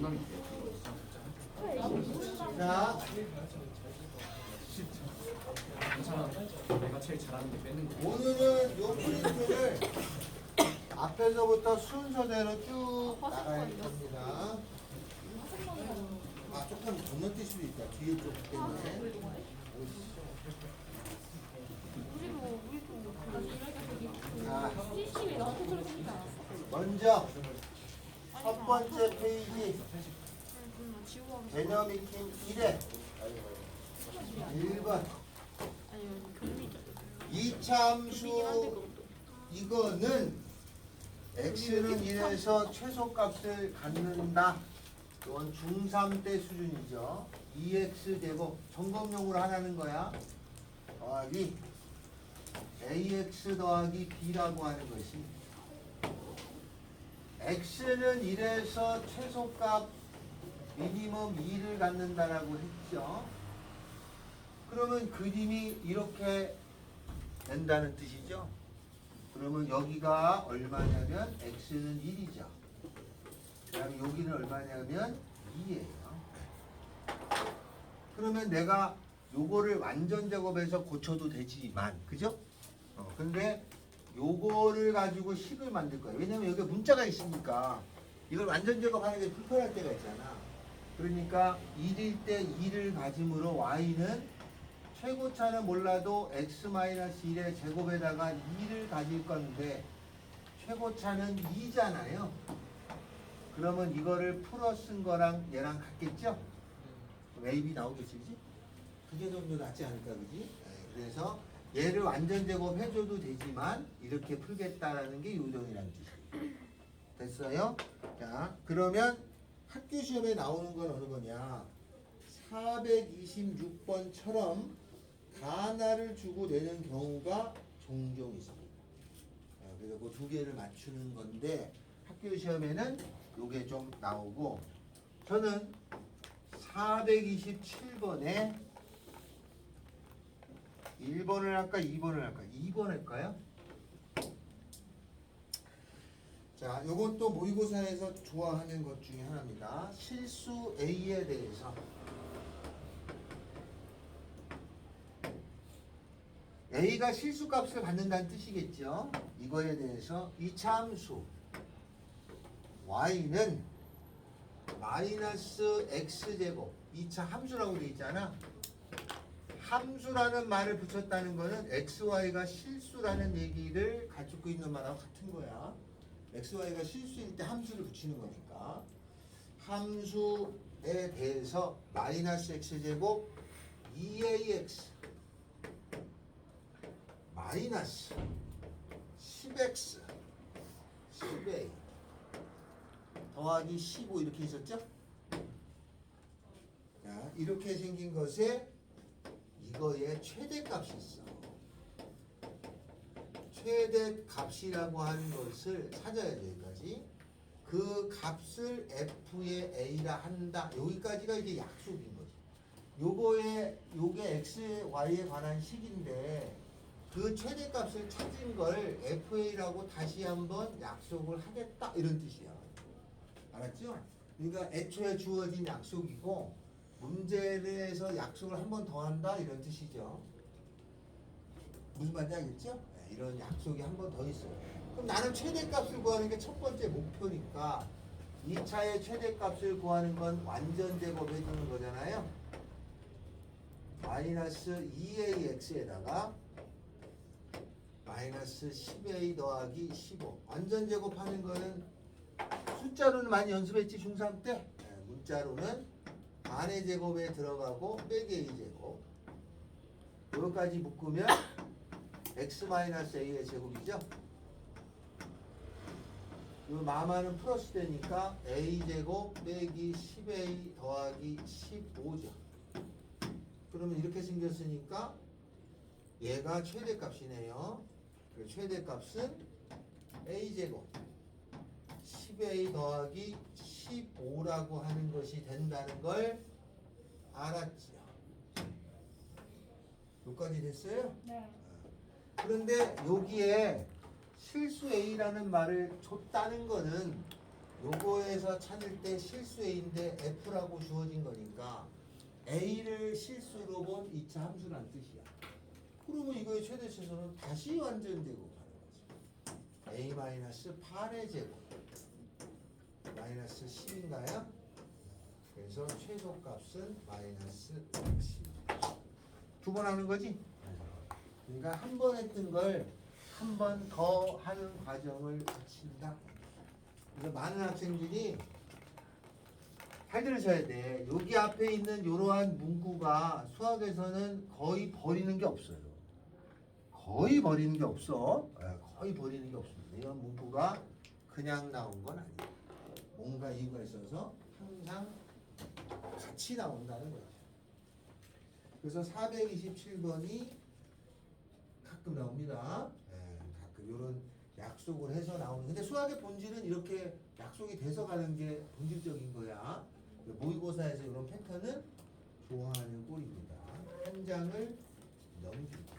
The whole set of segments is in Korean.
농담인데. 자, 괜찮아. 내가 제일 잘하는 게 빼는 거. 오늘은 요 프린트를 앞에서부터 순서대로 쭉 나갈 겁니다. 아, 조금 건너뛸 수도 있다. 뒤에 쪽 때문에. 자, 먼저 첫 번째 페이지 개념 익힘 1회 1번 이차함수 이거는 x는 1에서 최소값을 갖는다. 이건 중3 때 수준이죠. 2x 제곱 점검용으로 하라는 거야. 더하기 ax 더하기 b라고 하는 것이 x는 1에서 최소값 미니멈 2를 갖는다라고 했죠. 그러면 그림이 이렇게 된다는 뜻이죠. 그러면 여기가 얼마냐면 x는 1이죠. 그 다음에 여기는 얼마냐면 2예요. 그러면 내가 요거를 완전 제곱해서 고쳐도 되지만, 그죠? 근데 요거를 가지고 식을 만들 거예요. 왜냐면 여기 문자가 있으니까 이걸 완전 제곱하는 게 불편할 때가 있잖아. 그러니까 1일 때 2를 가짐으로 y는 최고차는 몰라도 x-1의 제곱에다가 2를 가질 건데 최고차는 2잖아요. 그러면 이거를 풀어 쓴 거랑 얘랑 같겠죠? A, B 나오겠지, 그지? 그게 좀 더 낫지 않을까, 그지? 네, 그래서 얘를 완전 제곱 해줘도 되지만 이렇게 풀겠다라는 게 요정이라는 뜻이에요. 됐어요? 자, 그러면 학교 시험에 나오는 건 어느 거냐? 426번처럼 가나를 주고 내는 경우가 종종 있습니다. 그래서 그 두 개를 맞추는 건데 학교 시험에는 요게 좀 나오고, 저는 427번에 1번을 할까 2번을 할까? 2번 할까요? 자, 요것도 모의고사에서 좋아하는 것 중에 하나입니다. 실수 A에 대해서 A가 실수값을 받는다는 뜻이겠죠. 이거에 대해서 이차함수 Y는 마이너스 X제곱 2차 함수라고 되어 있잖아. 함수라는 말을 붙였다는 거는 XY가 실수라는 얘기를 가지고 있는 말하고 같은 거야. XY가 실수일 때 함수를 붙이는 거니까. 함수에 대해서 마이너스 X제곱 2AX 마이너스 10X 10A 더하기 15 이렇게 있었죠? 자, 이렇게 생긴 것에 이거의 최대값이 있어. 최대값이라고 하는 것을 찾아야 돼, 여기까지. 그 값을 f의 a라 한다. 여기까지가 이제 약속인 거지. 요게 x, y에 관한 식인데 그 최대값을 찾은 걸 fa라고 다시 한번 약속을 하겠다 이런 뜻이야. 알았죠? 그러니까 애초에 주어진 약속이고 문제에서 약속을 한 번 더 한다 이런 뜻이죠. 무슨 말인지 알겠죠? 네, 이런 약속이 한 번 더 있어요. 그럼 나는 최대값을 구하는 게 첫 번째 목표니까 2차의 최대값을 구하는 건 완전 제곱해 주는 거잖아요. 마이너스 2AX에다가 마이너스 10A 더하기 15 완전 제곱하는 거는 숫자로는 많이 연습했지 중3 때. 네, 문자로는 반의 제곱에 들어가고 빼기 A제곱 여기까지 묶으면 x-a의 제곱이죠. 이 마마는 플러스 되니까 a제곱 빼기 10a 더하기 15죠. 그러면 이렇게 생겼으니까 얘가 최대값이네요. 그 최대값은 a제곱 10a 더하기 15라고 하는 것이 된다는 걸 알았지요. 여기까지 됐어요? 네. 그런데 여기에 실수 A라는 말을 줬다는 거는 요거에서 찾을 때 실수 A인데 F라고 주어진 거니까 A를 실수로 본 2차 함수란 뜻이야. 그러면 이거의 최대 최소는 다시 완전 제곱하는 거지. A-8의 제곱 마이너스 10인가요? 그래서 최소값은 마이너스 10. 두 번 하는 거지? 그러니까 한 번 했던 걸 한 번 더 하는 과정을 거친다. 그래서 많은 학생들이 잘 들으셔야 돼. 여기 앞에 있는 이러한 문구가 수학에서는 거의 버리는 게 없어요. 거의 버리는 게 없어. 거의 버리는 게 없습니다. 이런 문구가 그냥 나온 건 아니에요. 뭔가 이유가 있어서 항상 같이 나온다는 거죠. 그래서 427번이 가끔 나옵니다. 가끔 이런 약속을 해서 나오는. 근데 수학의 본질은 이렇게 약속이 돼서 가는 게 본질적인 거야. 모의고사에서 이런 패턴은 좋아하는 꼴입니다. 한 장을 넘기고.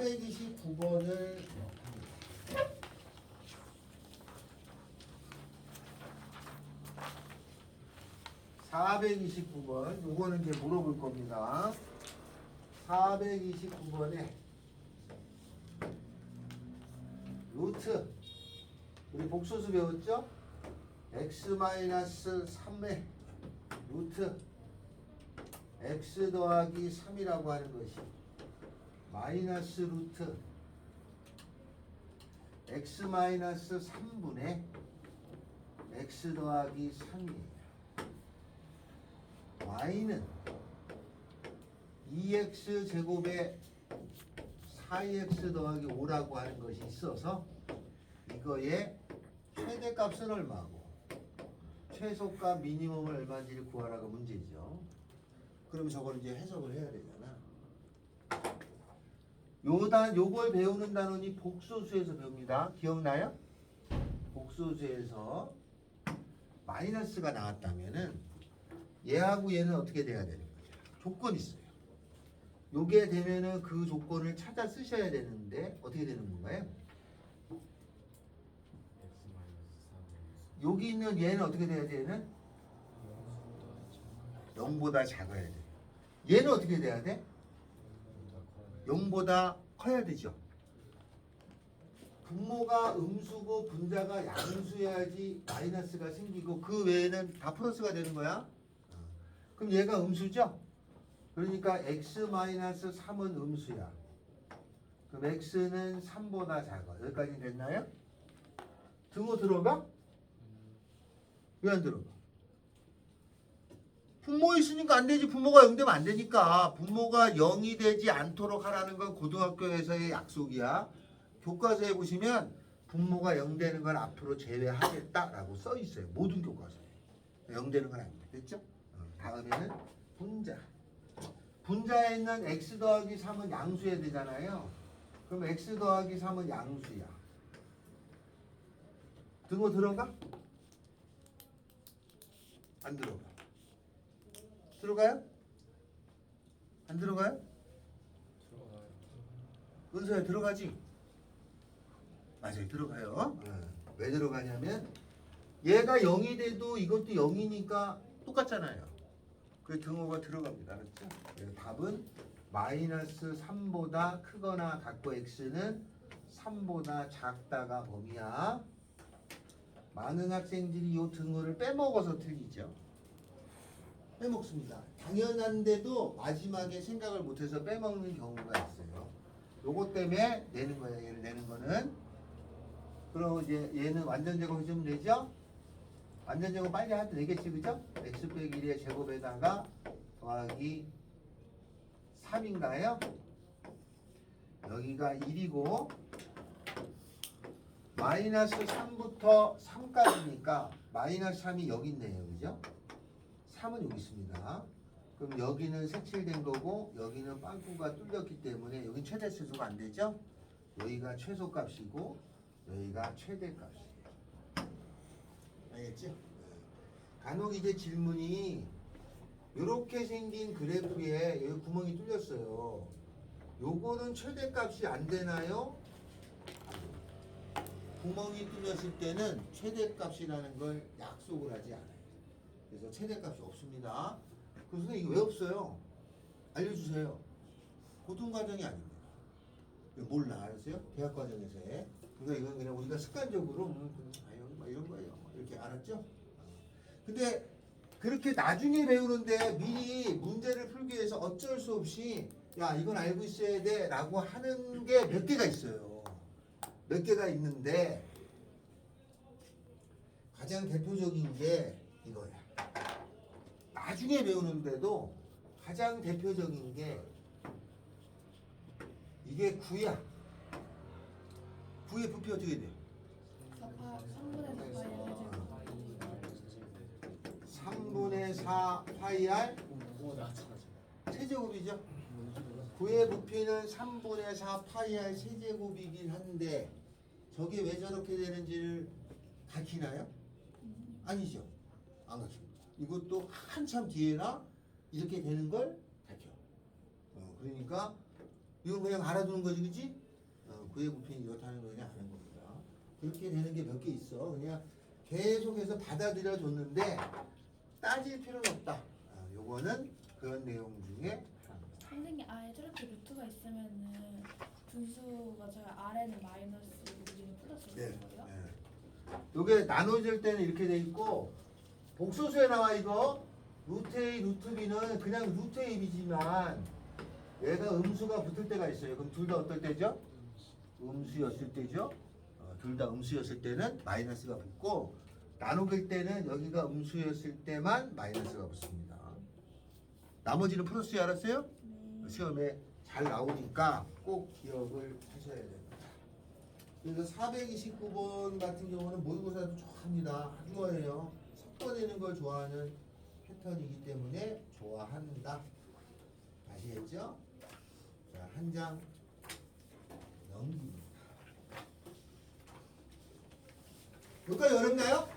(429번을) 429번 요거는 이제 물어볼 겁니다. 429번에 루트 우리 복소수 배웠죠? x-3의 루트 x 더하기 3이라고 하는 것이 마이너스 루트 x-3분의 x 더하기 3이에요. y는 2x 제곱에 4x 더하기 5라고 하는 것이 있어서 이거의 최대값은 얼마고 최소값 미니멈을 얼마인지를 구하라가 문제죠. 그럼 저걸 이제 해석을 해야 되잖아. 요걸 배우는 단원이 복소수에서 배웁니다. 기억나요? 복소수에서 마이너스가 나왔다면은 얘하고 얘는 어떻게 돼야 되는 거죠? 조건이 있어요. 요게 되면은 그 조건을 찾아 쓰셔야 되는데 어떻게 되는 건가요? 여기 있는 얘는 어떻게 돼야 돼? 얘는 0보다 작아야 돼. 얘는 어떻게 돼야 돼? 0보다 커야 되죠. 분모가 음수고 분자가 양수여야지 마이너스가 생기고 그 외에는 다 플러스가 되는 거야. 그럼 얘가 음수죠? 그러니까 x-3은 음수야. 그럼 x는 3보다 작아. 여기까지 됐나요? 등호 들어가? 왜 안 들어가? 분모 있으니까 안 되지. 분모가 0 되면 안 되니까. 분모가 0이 되지 않도록 하라는 건 고등학교에서의 약속이야. 교과서에 보시면 분모가 0 되는 건 앞으로 제외하겠다라고 써 있어요. 모든 교과서에. 0 되는 건 아닙니다. 됐죠? 다음에는 분자. 분자에 있는 x 더하기 3은 양수해야 되잖아요. 그럼 x 더하기 3은 양수야. 등호 들어가? 안 들어가. 들어가요? 안 들어가요? 들어가요. 은서야 들어가지? 맞아요. 들어가요. 왜 들어가냐면 얘가 0이 돼도 이것도 0이니까 똑같잖아요. 그 등호가 들어갑니다. 그렇죠? 그래서 답은 마이너스 3보다 크거나 같고 x는 3보다 작다가 범위야. 많은 학생들이 이 등호를 빼먹어서 틀리죠. 빼먹습니다. 당연한데도 마지막에 생각을 못해서 빼먹는 경우가 있어요. 요것 때문에 내는 거예요. 얘를 내는 거는. 그럼 이제 얘는 완전 제곱해주면 되죠? 완전 제곱 빨리 해도 되겠지, 그죠? x 빼기 1의 제곱에다가 더하기 3인가요? 여기가 1이고 마이너스 3부터 3까지니까 마이너스 3이 여기 있네요, 그죠? 3은 여기 있습니다. 그럼 여기는 색칠된 거고 여기는 빵꾸가 뚫렸기 때문에 여긴 최대치수가 안 되죠? 여기가 최소값이고 여기가 최대값이에요. 알겠죠? 간혹 이제 질문이 이렇게 생긴 그래프에 여기 구멍이 뚫렸어요. 요거는 최대값이 안 되나요? 안 돼요. 구멍이 뚫렸을 때는 최대값이라는 걸 약속을 하지 않아요. 그래서 최대값이 없습니다. 그래서 선생님 이거 왜 없어요? 알려주세요. 고등과정이 아닙니다. 이거 몰라, 알았어요? 대학과정에서 해. 그러니까 이건 그냥 우리가 습관적으로 아유, 막 이런 거예요. 이렇게 알았죠? 근데 그렇게 나중에 배우는데 미리 문제를 풀기 위해서 어쩔 수 없이 야 이건 알고 있어야 돼 라고 하는 게 몇 개가 있어요. 몇 개가 있는데 가장 대표적인 게 이거야. 나중에 배우는데도 가장 대표적인 게 이게 9야. 9의 부피 어떻게 돼? 3분의 4파이 3분의 4 파이 r 세제곱이죠. 9의 부피는 3분의 4 파이 r 세제곱이긴 한데 저게 왜 저렇게 되는지를 가르치나요? 아니죠. 안 가르칩니다. 이것도 한참 뒤에나 이렇게 되는 걸 가르쳐. 그러니까 이건 그냥 알아두는 거지, 그치? 9의 부피는 이렇다는 걸 그냥 아는 겁니다. 그렇게 되는 게 몇 개 있어. 그냥 계속해서 받아들여 줬는데 따질 필요는 없다. 요거는 그런 내용 중에 하나입니다. 선생님 아예 저렇게 루트가 있으면은 분수가 저 아래는 마이너스 여기는 플러스 네. 이런 거예요? 요게 나눠질 때는 이렇게 돼 있고 복소수에 나와 이거 루트 A, 루트 B는 그냥 루트 A이지만 얘가 음수가 붙을 때가 있어요. 그럼 둘 다 어떨 때죠? 음수였을 때죠. 둘 다 음수였을 때는 마이너스가 붙고 나누길 때는 여기가 음수였을 때만 마이너스가 붙습니다. 나머지는 플러스에 알았어요? 네. 시험에 잘 나오니까 꼭 기억을 하셔야 됩니다. 그래서 429번 같은 경우는 모의고사도 좋아합니다. 좋아해요. 섞어내는 걸 좋아하는 패턴이기 때문에 좋아한다. 아시겠죠? 자, 한 장 넘깁니다. 여기까지 어렵나요?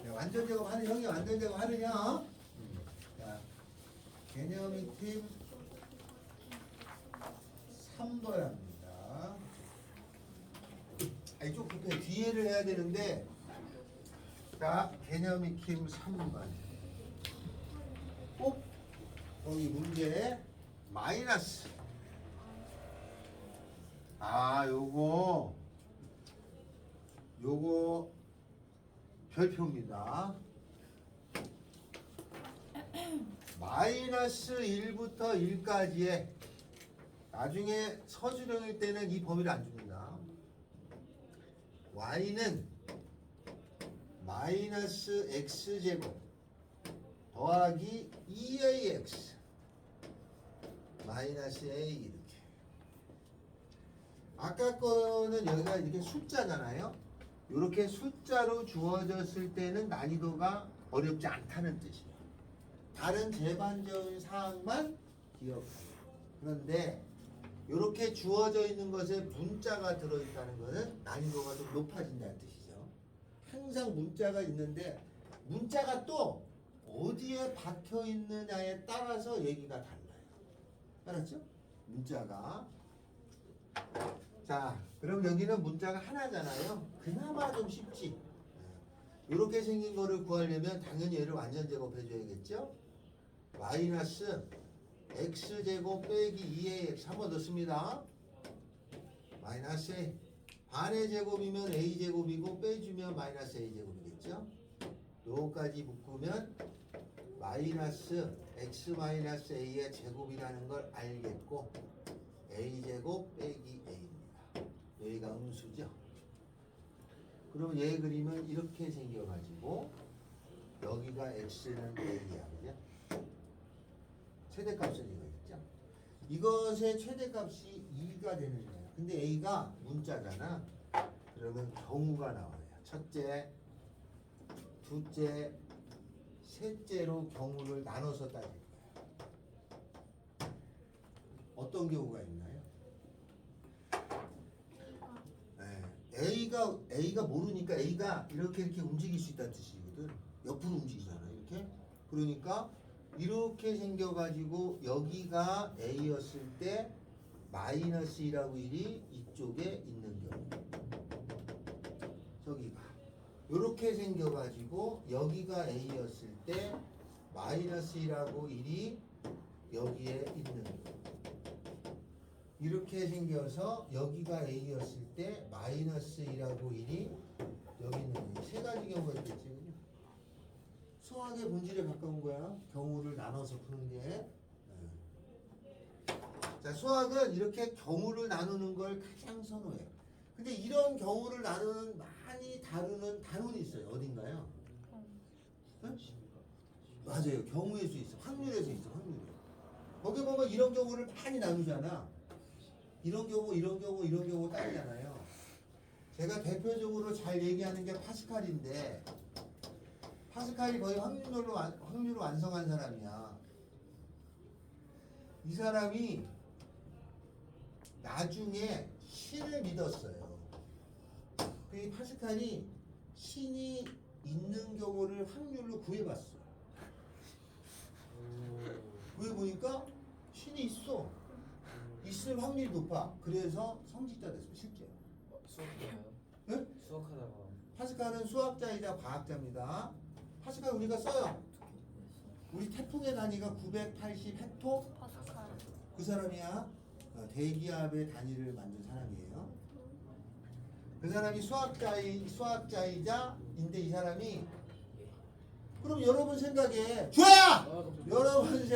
네, 완전 작업하는 형이 완전 작업하느냐? 자, 개념 익힘 3번 합니다. 좀 급해. 뒤에를 해야 되는데 자, 개념 익힘 3번 꼭 여기 문제 마이너스 요거 별표입니다. 마이너스 1부터 1까지의 나중에 서술형일 때는 이 범위를 안 줍니다. y는 마이너스 x제곱 더하기 2ax 마이너스 a 이렇게. 아까 거는 여기가 이렇게 숫자잖아요. 이렇게 숫자로 주어졌을 때는 난이도가 어렵지 않다는 뜻이에요. 다른 제반적인 사항만 기억하세요. 그런데 이렇게 주어져 있는 것에 문자가 들어있다는 것은 난이도가 좀 높아진다는 뜻이죠. 항상 문자가 있는데 문자가 또 어디에 박혀 있느냐에 따라서 얘기가 달라요. 알았죠? 문자가. 자, 그럼 여기는 문자가 하나잖아요. 그나마 좀 쉽지. 이렇게 생긴 거를 구하려면 당연히 얘를 완전 제곱해줘야겠죠? 마이너스 x제곱 빼기 2ax 한번 넣습니다. 마이너스 a. 반의 제곱이면 a제곱이고 빼주면 마이너스 a제곱이겠죠? 요거까지 묶으면 마이너스 x 마이너스 a의 제곱이라는 걸 알겠고 a제곱 빼기 a입니다. 여기가 음수죠. 그러면 얘 그림은 이렇게 생겨가지고 여기가 x는 a야. 그죠? 최대값은 이거였죠. 이것의 최대값이 2가 되는 거예요. 근데 a가 문자잖아. 그러면 경우가 나와요. 첫째, 둘째, 셋째로 경우를 나눠서 따질 거예요. 어떤 경우가 있나요? A가 모르니까 A가 이렇게 움직일 수 있다는 뜻이거든. 옆으로 움직이잖아. 이렇게. 그러니까 이렇게 생겨가지고 여기가 A였을 때 마이너스 1하고 1이 이쪽에 있는 경우 저기가 이렇게 생겨가지고 여기가 A였을 때 마이너스 1하고 1이 여기에 있는 경우 이렇게 생겨서 여기가 A였을 때 마이너스 1하고 1이 여기 있는 경우 세 가지 경우가 있겠지. 수학의 본질에 가까운 거야. 경우를 나눠서 푸는 게. 자, 수학은 이렇게 경우를 나누는 걸 가장 선호해. 근데 이런 경우를 나누는 많이 다루는 단원이 있어요. 어딘가요? 응? 맞아요. 경우의 수 있어. 확률의 수 있어. 확률. 거기 보면 이런 경우를 많이 나누잖아. 이런 경우, 이런 경우, 이런 경우 따지잖아요. 제가 대표적으로 잘 얘기하는 게 파스칼인데 파스칼이 거의 확률을 완성한 사람이야. 이 사람이 나중에 신을 믿었어요. 그 파스칼이 신이 있는 경우를 확률로 구해봤어. 구해보니까 신이 있어. 있을 확률이 높아. 그래서 성직자 됐어. 실제. 수학이나요? 네? 수학하다가 파스칼은 수학자이자 과학자입니다. 파스칼 우리가 써요. 우리 태풍의 단위가 980 헥토. 파스칼. 그 사람이야. 대기압의 단위를 만든 사람이에요. 그 사람이 수학자이자인데 이 사람이 그럼 여러분 생각에 주야! 여러분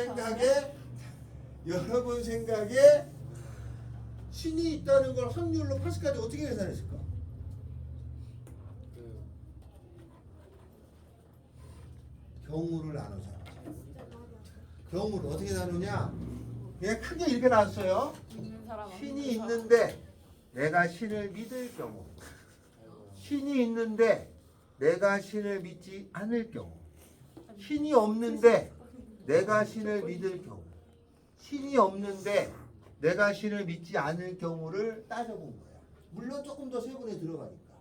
생각에 신이 있다는 걸 확률로 파스칼이 어떻게 계산했을까? 경우를 나누자. 경우를 어떻게 나누냐? 그냥 크게 이렇게 나왔어요. 믿는 사람 신이 있는데 내가 신을 믿을 경우, 신이 있는데 내가 신을 믿지 않을 경우, 신이 없는데 내가 신을 믿을 경우, 신이 없는데 내가 신을 믿지 않을 경우를 따져본 거야. 물론 조금 더 세분에 들어가니까.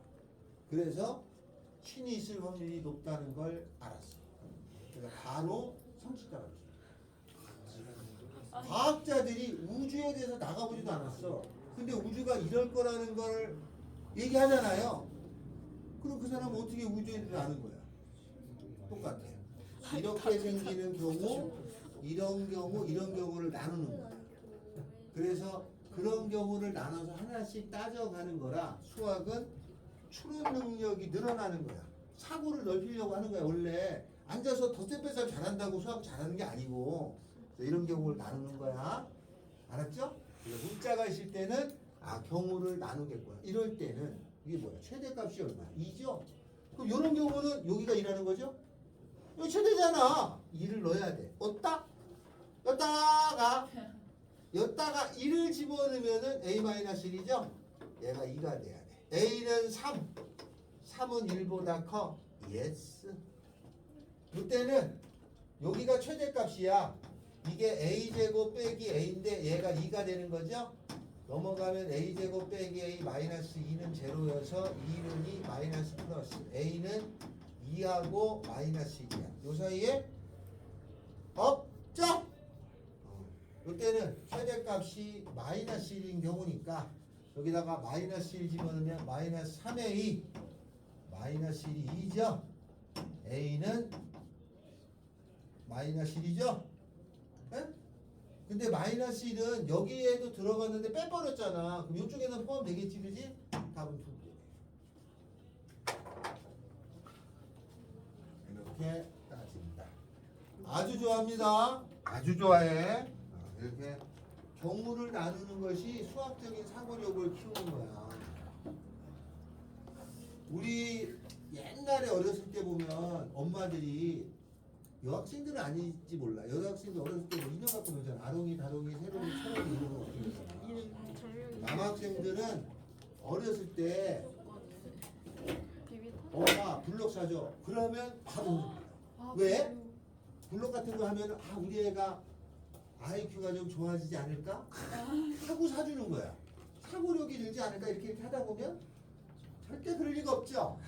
그래서 신이 있을 확률이 높다는 걸 알았어. 그래서 바로 성직자가 됐어. 과학자들이 우주에 대해서 나가보지도 않았어. 근데 우주가 이럴 거라는 걸 얘기하잖아요. 그럼 그 사람은 어떻게 우주에 대해서 아는 거야? 똑같아. 이렇게 생기는 경우, 이런 경우, 이런 경우를 나누는 거야. 그래서 그런 경우를 나눠서 하나씩 따져가는 거라 수학은 추론 능력이 늘어나는 거야. 사고를 넓히려고 하는 거야. 원래 앉아서 덧셈 빼셈 잘한다고 수학 잘하는 게 아니고 이런 경우를 나누는 거야. 알았죠? 문자가 있을 때는 경우를 나누겠구나. 이럴 때는 이게 뭐야? 최대값이 얼마야? 2죠? 그럼 이런 경우는 여기가 2라는 거죠? 이거 최대잖아. 2를 넣어야 돼. 여기다가 2를 집어넣으면은 A-1이죠? 얘가 2가 돼야 돼. A는 3. 3은 1보다 커. 예스. 이때는 여기가 최대값이야. 이게 A제곱 빼기 A인데 얘가 2가 되는 거죠? 넘어가면 A제곱 빼기 A 마이너스 2는 제로여서 2는 2 마이너스 플러스 A는 2하고 마이너스 1이야. 요 사이에 없죠? 이때는 최대값이 마이너스 1인 경우니까 여기다가 마이너스 1 집어넣으면 마이너스 3의 2 마이너스 1이 2죠? A는 마이너스 1이죠? 네? 근데 마이너스 1은 여기에도 들어갔는데 빼버렸잖아. 그럼 이쪽에는 포함되겠지, 그지? 답은 2개. 이렇게 따집니다. 아주 좋아합니다. 아주 좋아해. 이렇게 경우를 나누는 것이 수학적인 사고력을 키우는 거야. 우리 옛날에 어렸을 때 보면 엄마들이 여학생들은 아닐지 몰라. 여학생들 어렸을 때 뭐 인형 갖고 놀잖아. 아롱이, 다롱이, 세롱이, 초롱이 이런 거 갖고 놀잖아. 남학생들은 어렸을 때 엄마 블록 사줘. 그러면 바로 왜? 블록 같은 거 하면 우리 애가 IQ가 좀 좋아지지 않을까? 하고 사주는 거야. 사고력이 늘지 않을까? 이렇게 하다 보면 절대 그럴 리가 없죠.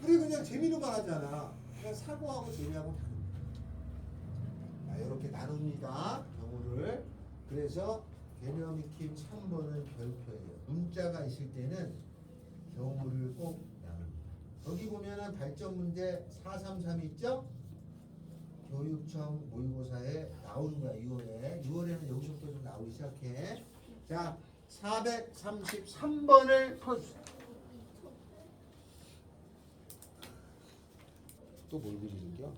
우리 그냥 재미로만 하잖아. 그냥 사고하고 재미하고 다른 거야. 자, 이렇게 나눕니다. 경우를. 그래서 개념 익힘 3번은 별표예요. 문자가 있을 때는 경우를 꼭 나눕니다. 여기 보면은 발전 문제 433 있죠? 교육청 모의고사에 나오는 거야. 6월에. 6월에는 여기서부터 좀 나오기 시작해. 자, 433번을 풀어주세요. 또 뭘 그리는겨?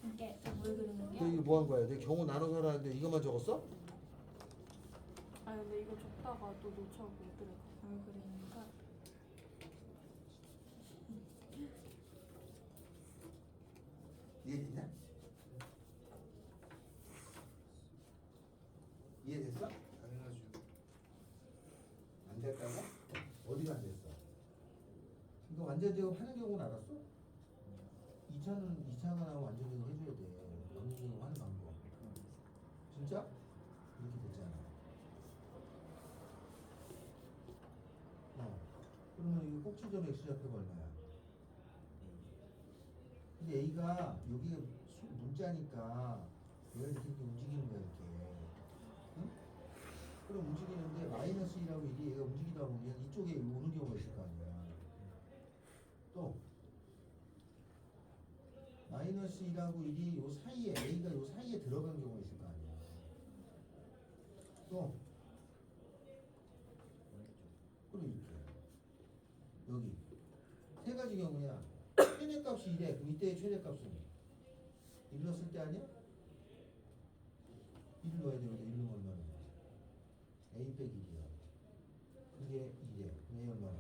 이게 뭘 그리는 너 게? 이거 뭐 한 거야? 내 경우 나눠서 하라는데 이것만 적었어? 아니 근데 이거 적다가 또 놓쳐고 그래. 뭘 그리는 거? 이해됐냐? 이해됐어? 당연하죠. 안 됐다고? 어디가 안 됐어? 이거 완전 제곱 하는 경우는 알았어? 2차가 나오면 완전 제곱 해줘야 돼. 완전 제곱 하는 방법. 진짜? 이렇게 됐잖아. 그러면 이거 꼭지점 x좌표가 얼마야? 근데 a가 여기가 문자니까 얘가 이렇게 움직이는 거야 이렇게. 응? 그럼 움직이는데 마이너스 1하고 1이 얘가 움직이다 보면 이쪽에 오는 경우가 있을 거 아니야. 또 마이너스 1하고 1이 요 사이에 a가 요 사이에 들어간 경우가 있을 거 아니야. 또 그럼 이렇게 여기 세 가지 경우야. 최대값이 1에 그럼 이때의 최대값은 1 넣었을 때 아니야? 1을 넣어야 되는데 1 넣으면 얼마나? a 빼기 1이야. 그게 2래. 그럼 a 얼마나?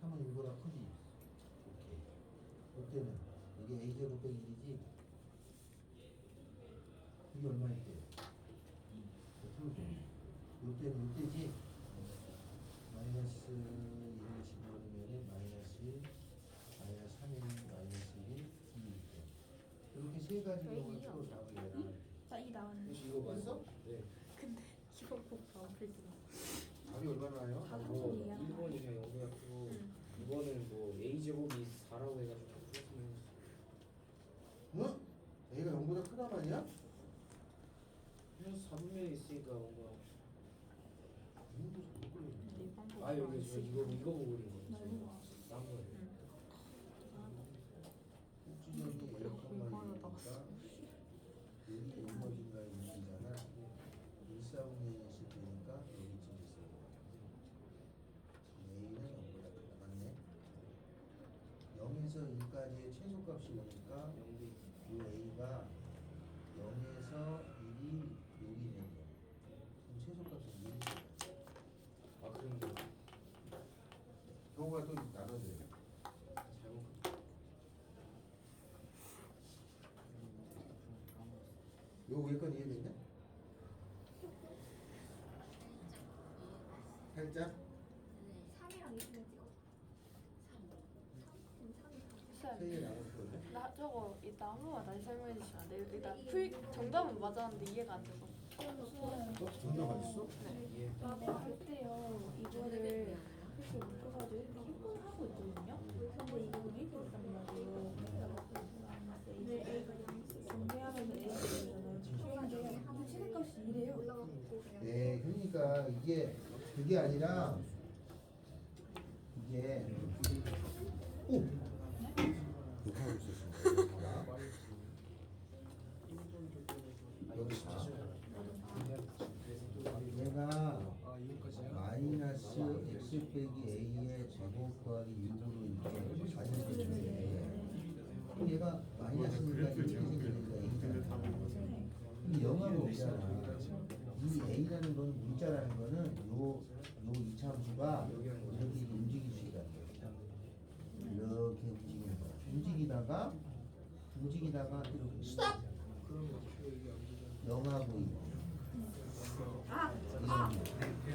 3은 1보다 크지? 오케이. 이때는 이게 a제곱 빼기 1이지? 이게 얼마일 때? 이때는 이때지? 마이너스 1을 집어넣으면 마이너스 3인 마이너스 1, 2 이렇게 세 가지 왜 경우를 이게 풀어 나오게. 자, 이 나왔네. 이거 봤어? 네. 근데 이거 꼭안 풀리더라. 답이 얼마나 나요? 다 뭐 삼성이야. 1번이면 0보다 크고 응. 2번은 뭐 a 제곱이 4라고 해가지고 풀었으면 응? A가 0보다 크단 말이야? 플러스 4분면에 있으니까 뭔가 근데 이 방법 아 여기 저 이거 보고 그린 나 거예요. 이거 봤어. 딴 거예요. 꼭지점이 공부하다 A값 여기 용어진가에 움직이잖아. 1,4분의 1씩 되니까 여기쯤 있어요. A는 0보다 크다. 맞네. 0에서 1까지의 최소값이 오니까 이 A가 0에서 1이 여기 되는 거야. 그럼 최소값은 1이 아 그런데 경우가 또 나눠져요. 잘못 요 위에 건 이해됐냐? 살짝? 3이랑 2를 찍어. 3. 세 개 나눴거든. 나 저거 이따 한 번만 다시 설명해 주시면 안 돼요? 일단 정답은 맞았는데 이해가 안 돼서. 정답 맞았어? 이해. 내가 할 때요 이거를 이렇게 묶어가지고 이렇게 힘을 하고 있거든요. 근데 이거 왜 이렇게 있단 말이에요. 이제 A가 정리하면서 A가 되잖아요. 그런데 최대값이 이래요. 올라가고 그냥. 네, 그러니까 이게 그게 아니라 이게 오! 이렇게 하고 있었습니다. 여기 봐. 얘가 아 이거까지요? 마이너스 x 빼기 a의 제곱 곱하기 6으로 이렇게 가져주는데 그럼 얘가 마이너스니까 이렇게 생기니까 a잖아. 근데 영하고 없잖아. 이 a라는 건 문자라는 거는 요 이차함수가 이렇게 움직일 수 있다는 거야. 이렇게 움직이는 거야. 움직이다가 이렇게 스탑! 그런 거 얘기 안 되잖아. 영하고 2.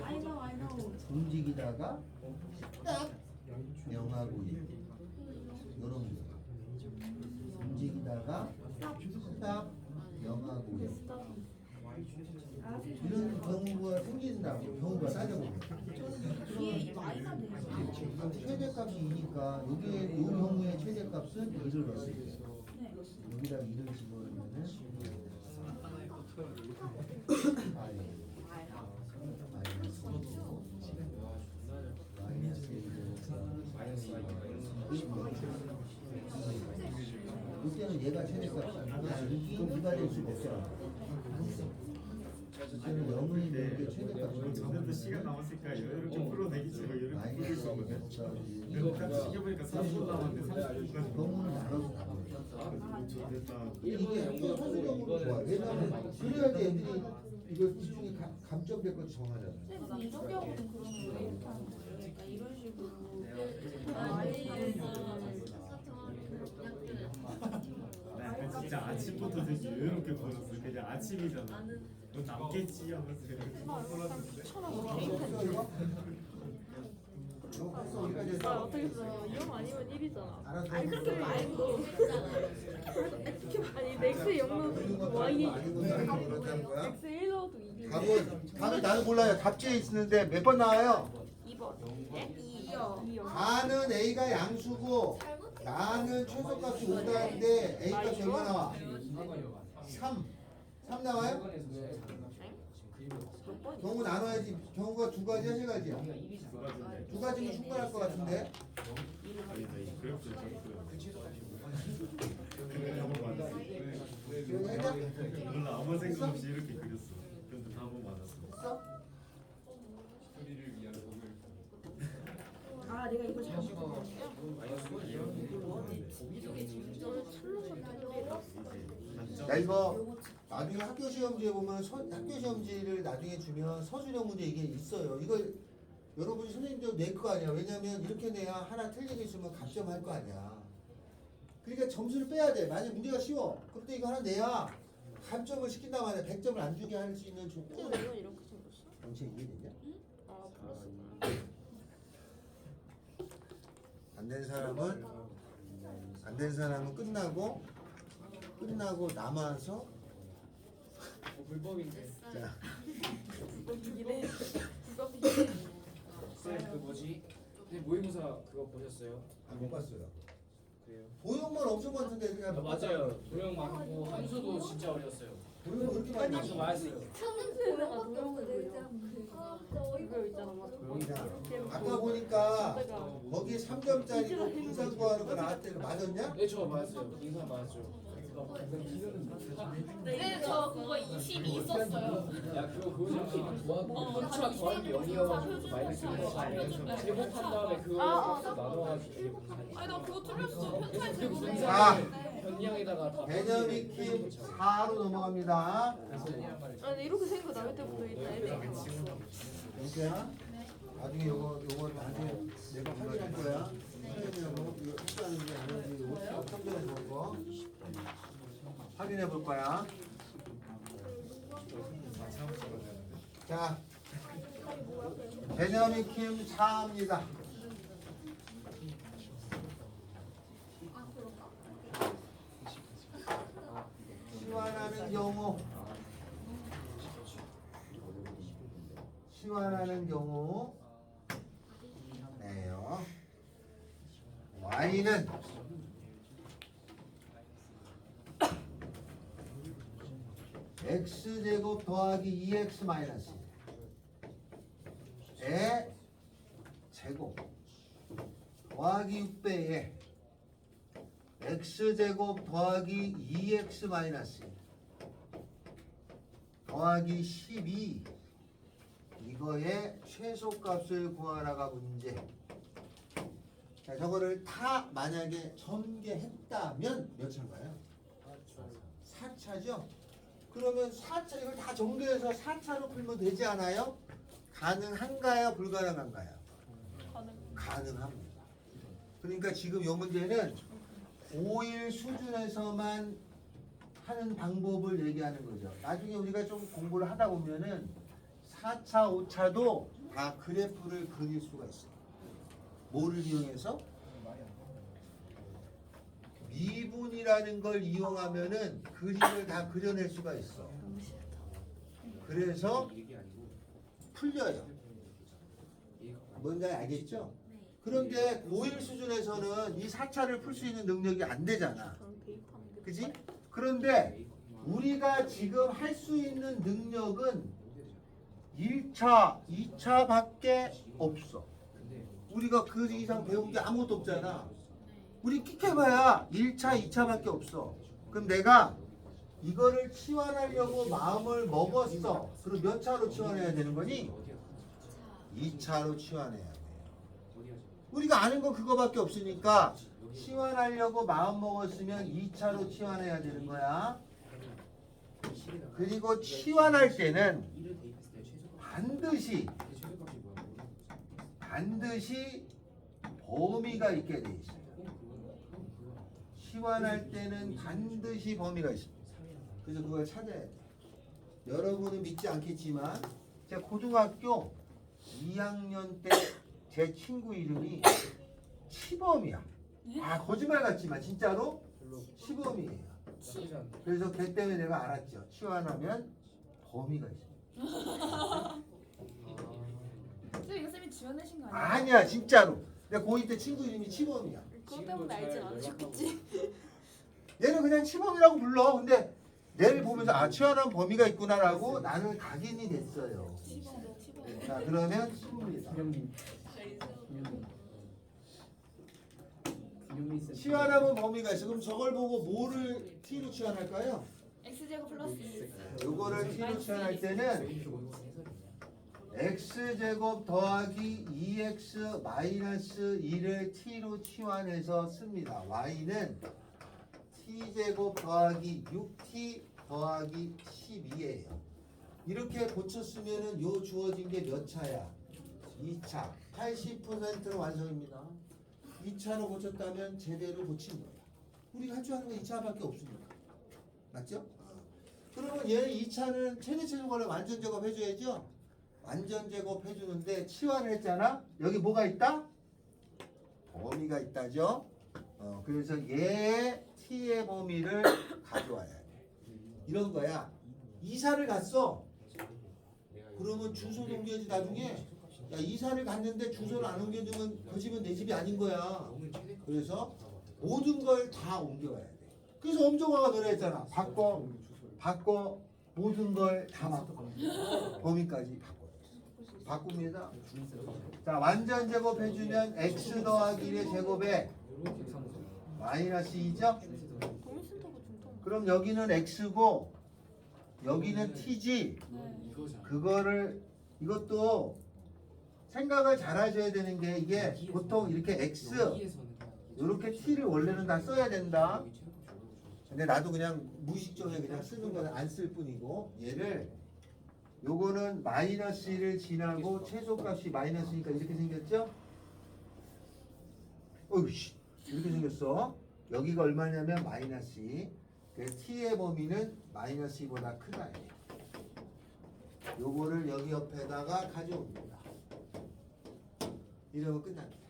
I know. 움직이다가 딱 영하고 1 요런 게 움직이다가 딱 영하고 1 이런 경우가 생긴다고 경우가 따져보면 뒤에 이 Y가 되죠. 최대값이 2니까 여기에 요 경우의 최대값은 1을 넣었을 때 네. 여기다 1을 집어넣으면은 그러면 얘가 최대값이야. 이게 이가 될 수가 없잖아. 이제는 0을 있는 게 최대값이야. 저녁도 시간 남았으니까 이렇게 풀어내기지 뭐 이렇게 풀릴 수 있거든. 이거 딱 시켜보니까 30분 남았는데 30분까지 너무 나눠서 다 보여. 좋겠다. 이게 또 서술형으로 좋아. 왜냐면 그래야지 애들이 이거 집중이 감점될 것 정하잖아. 쌤 이런 경우는 그러면 왜 이렇게 하는 거예요? 그러니까 이런 식으로 나 진짜 아침부터 되게 이렇게 보였어. 그냥 아침이잖아. 너 남겠지 하면서 이렇게 풀었는데. 아 어떻게 써요? 0 아니면 1이잖아. 알아서. 아니 그렇게 말고. 아니 x 0 넣어도 y 그렇다는 거야? x 1 넣어도 2. 답은 나도 몰라요. 답지에 있는데 몇 번 나와요? 2번. 예? 2요. 가는 A가 양수고 나는 최소값이 5다인데 A 값이 얼마 나와? 3. 3 나와요? 경우 나눠야지. 경우가 두 가지야, 세 가지야? 두 가지면 충분할 것 같은데. 그랬죠, 근데 답은 맞았어. 몰라 아무 생각 없이 이렇게 그렸어. 근데 답은 맞았어. 아 내가 이걸 잘못 야 이거 나중에 학교 시험지에 보면 학교 시험지를 나중에 주면 서술형 문제 이게 있어요. 이걸 여러분이 선생님도 낼 거 아니야. 왜냐면 이렇게 내야 하나 틀리게 있으면 감점할 거 아니야. 그러니까 점수를 빼야 돼. 만약 문제가 쉬워. 그런데 이거 하나 내야 감점을 시킨단 말이야. 100점을 안 주게 할 수 있는 조건. 이건 이렇게 생겼어? 당신 이해됐냐? 아 플러스. 안 된 사람은 끝나고 남아서 불법인데. 자 불법이네. 쌤그 뭐지? 근데 모의고사 그거 보셨어요? 못 봤어요. 그래요? 도형만 엄청 많던데 그냥 아, 맞아요. 도형 많고 함수도 진짜 어려웠어요. 도형 그렇게 많이 함수 나와. 많았어요. 이거 있잖아 막. 도형이다. 아까 보니까 거기 3점짜리 분산 구하는 거 나왔대. 맞았냐? 네, 저 맞았어요. 인상 맞았죠. 네, 저 그거 22 있었어요. 야, 그거 함수랑 더하기 0이어가지고 마이너스 1 제곱한 다음에 그거 나눠가지고. 아니 나 그거 틀렸어. 편차에 제곱해. 자 변량에다가 다 개념 익힘 4로 넘어갑니다. 아니 이렇게 생각 나올 때부터 일단 애들이 다 왔어. 영태야 나중에 요거 나중에 내가 확인할 거야. 선생님하고 이거 학교하는지 안 하는지 이거 평균에 좋은 거 확인해 볼 거야. 자 개념 익힘 4입니다. 시환하는 경우 네요. y는 x제곱 더하기 2x 마이너스 의 제곱 더하기 6배에 x제곱 더하기 2x 마이너스 더하기 12 이거의 최소값을 구하라가 문제. 자, 저거를 다 만약에 전개했다면 몇 차인가요? 4차죠? 그러면 4차 이걸 다 전개해서 4차로 풀면 되지 않아요? 가능한가요? 불가능한가요? 가능합니다. 그러니까 지금 이 문제는 5일 수준에서만 하는 방법을 얘기하는 거죠. 나중에 우리가 좀 공부를 하다 보면은 4차, 5차도 다 그래프를 그릴 수가 있어요. 뭐를 이용해서? 미분이라는 걸 이용하면은 그림을 다 그려낼 수가 있어. 그래서 풀려요. 뭔지 알겠죠? 그런데 고1 수준에서는 이 4차를 풀 수 있는 능력이 안 되잖아. 그지? 그런데 우리가 지금 할 수 있는 능력은 1차, 2차밖에 없어. 우리가 그 이상 배운 게 아무것도 없잖아. 우리 끽해봐야 1차, 2차밖에 없어. 그럼 내가 이거를 치환하려고 마음을 먹었어. 그럼 몇 차로 치환해야 되는 거니? 2차로 치환해야 돼. 우리가 아는 거 그거밖에 없으니까 치환하려고 마음 먹었으면 2차로 치환해야 되는 거야. 그리고 치환할 때는 반드시 범위가 있게 돼 있어요. 치환할 때는 반드시 범위가 있습니다. 그래서 그걸 찾아야 돼. 여러분은 믿지 않겠지만 제가 고등학교 2학년 때 제 친구 이름이 시범이야. 아 거짓말 같지만 진짜로 시범이에요. 그래서 걔 때문에 내가 알았죠. 치환하면 범위가 있어. 쌤 이거 쌤이 지어내신 거 아니에요? 아니야 진짜로. 내가 고2 때 친구 이름이 치범이야. 그것 때문에 알진 않으셨겠지. 얘는 그냥 치범이라고 불러. 근데 내를 보면서 아 치환한 범위가 있구나라고 나는 각인이 됐어요. 자 그러면 수입니다. 치환하면 범위가 있어. 그럼 저걸 보고 뭐를 t로 치환할까요? x제곱 플러스 2. 요거를 t로 치환할 때는 x제곱 더하기 2x 마이너스 2를 t로 치환해서 씁니다. y는 t제곱 더하기 6t 더하기 12예요. 이렇게 고쳤으면은 요 주어진 게 몇 차야? 2차. 80%로 완성입니다. 2차로 고쳤다면 제대로 고친 거야. 우리가 할 줄 아는 건 2차밖에 없습니다. 맞죠? 그러면 얘는 2차는 최대 최소값을 완전 제곱해줘야죠? 완전 제곱해주는데 치환을 했잖아? 여기 뭐가 있다? 범위가 있다죠? 그래서 얘의 t의 범위를 가져와야 돼. 이런 거야. 이사를 갔어. 그러면 주소도 옮겨야지 나중에. 야 이사를 갔는데 주소를 안 옮겨주면 그 집은 내 집이 아닌 거야. 그래서 모든 걸 다 옮겨와야 돼. 그래서 엄정화가 노래했잖아. 바꿔 모든 걸 다 바꿔. 범위까지 바꿉니다. 자 완전 제곱해주면 x 더하기 1의 제곱에 마이너스 2죠? 동일센터가 중통. 그럼 여기는 x고 여기는 t지. 그거를 이것도 생각을 잘 하셔야 되는 게 이게 보통 이렇게 x 이렇게 t를 원래는 다 써야 된다. 근데 나도 그냥 무의식적으로 그냥 쓰는 거는 안 쓸 뿐이고 얘를 요거는 마이너스 1을 지나고 최소값이 마이너스니까 이렇게 생겼죠? 어이씨 이렇게 생겼어. 여기가 얼마냐면 마이너스 2. 그래서 t의 범위는 마이너스 2보다 크다. 요거를 여기 옆에다가 가져옵니다. 이러면 끝납니다.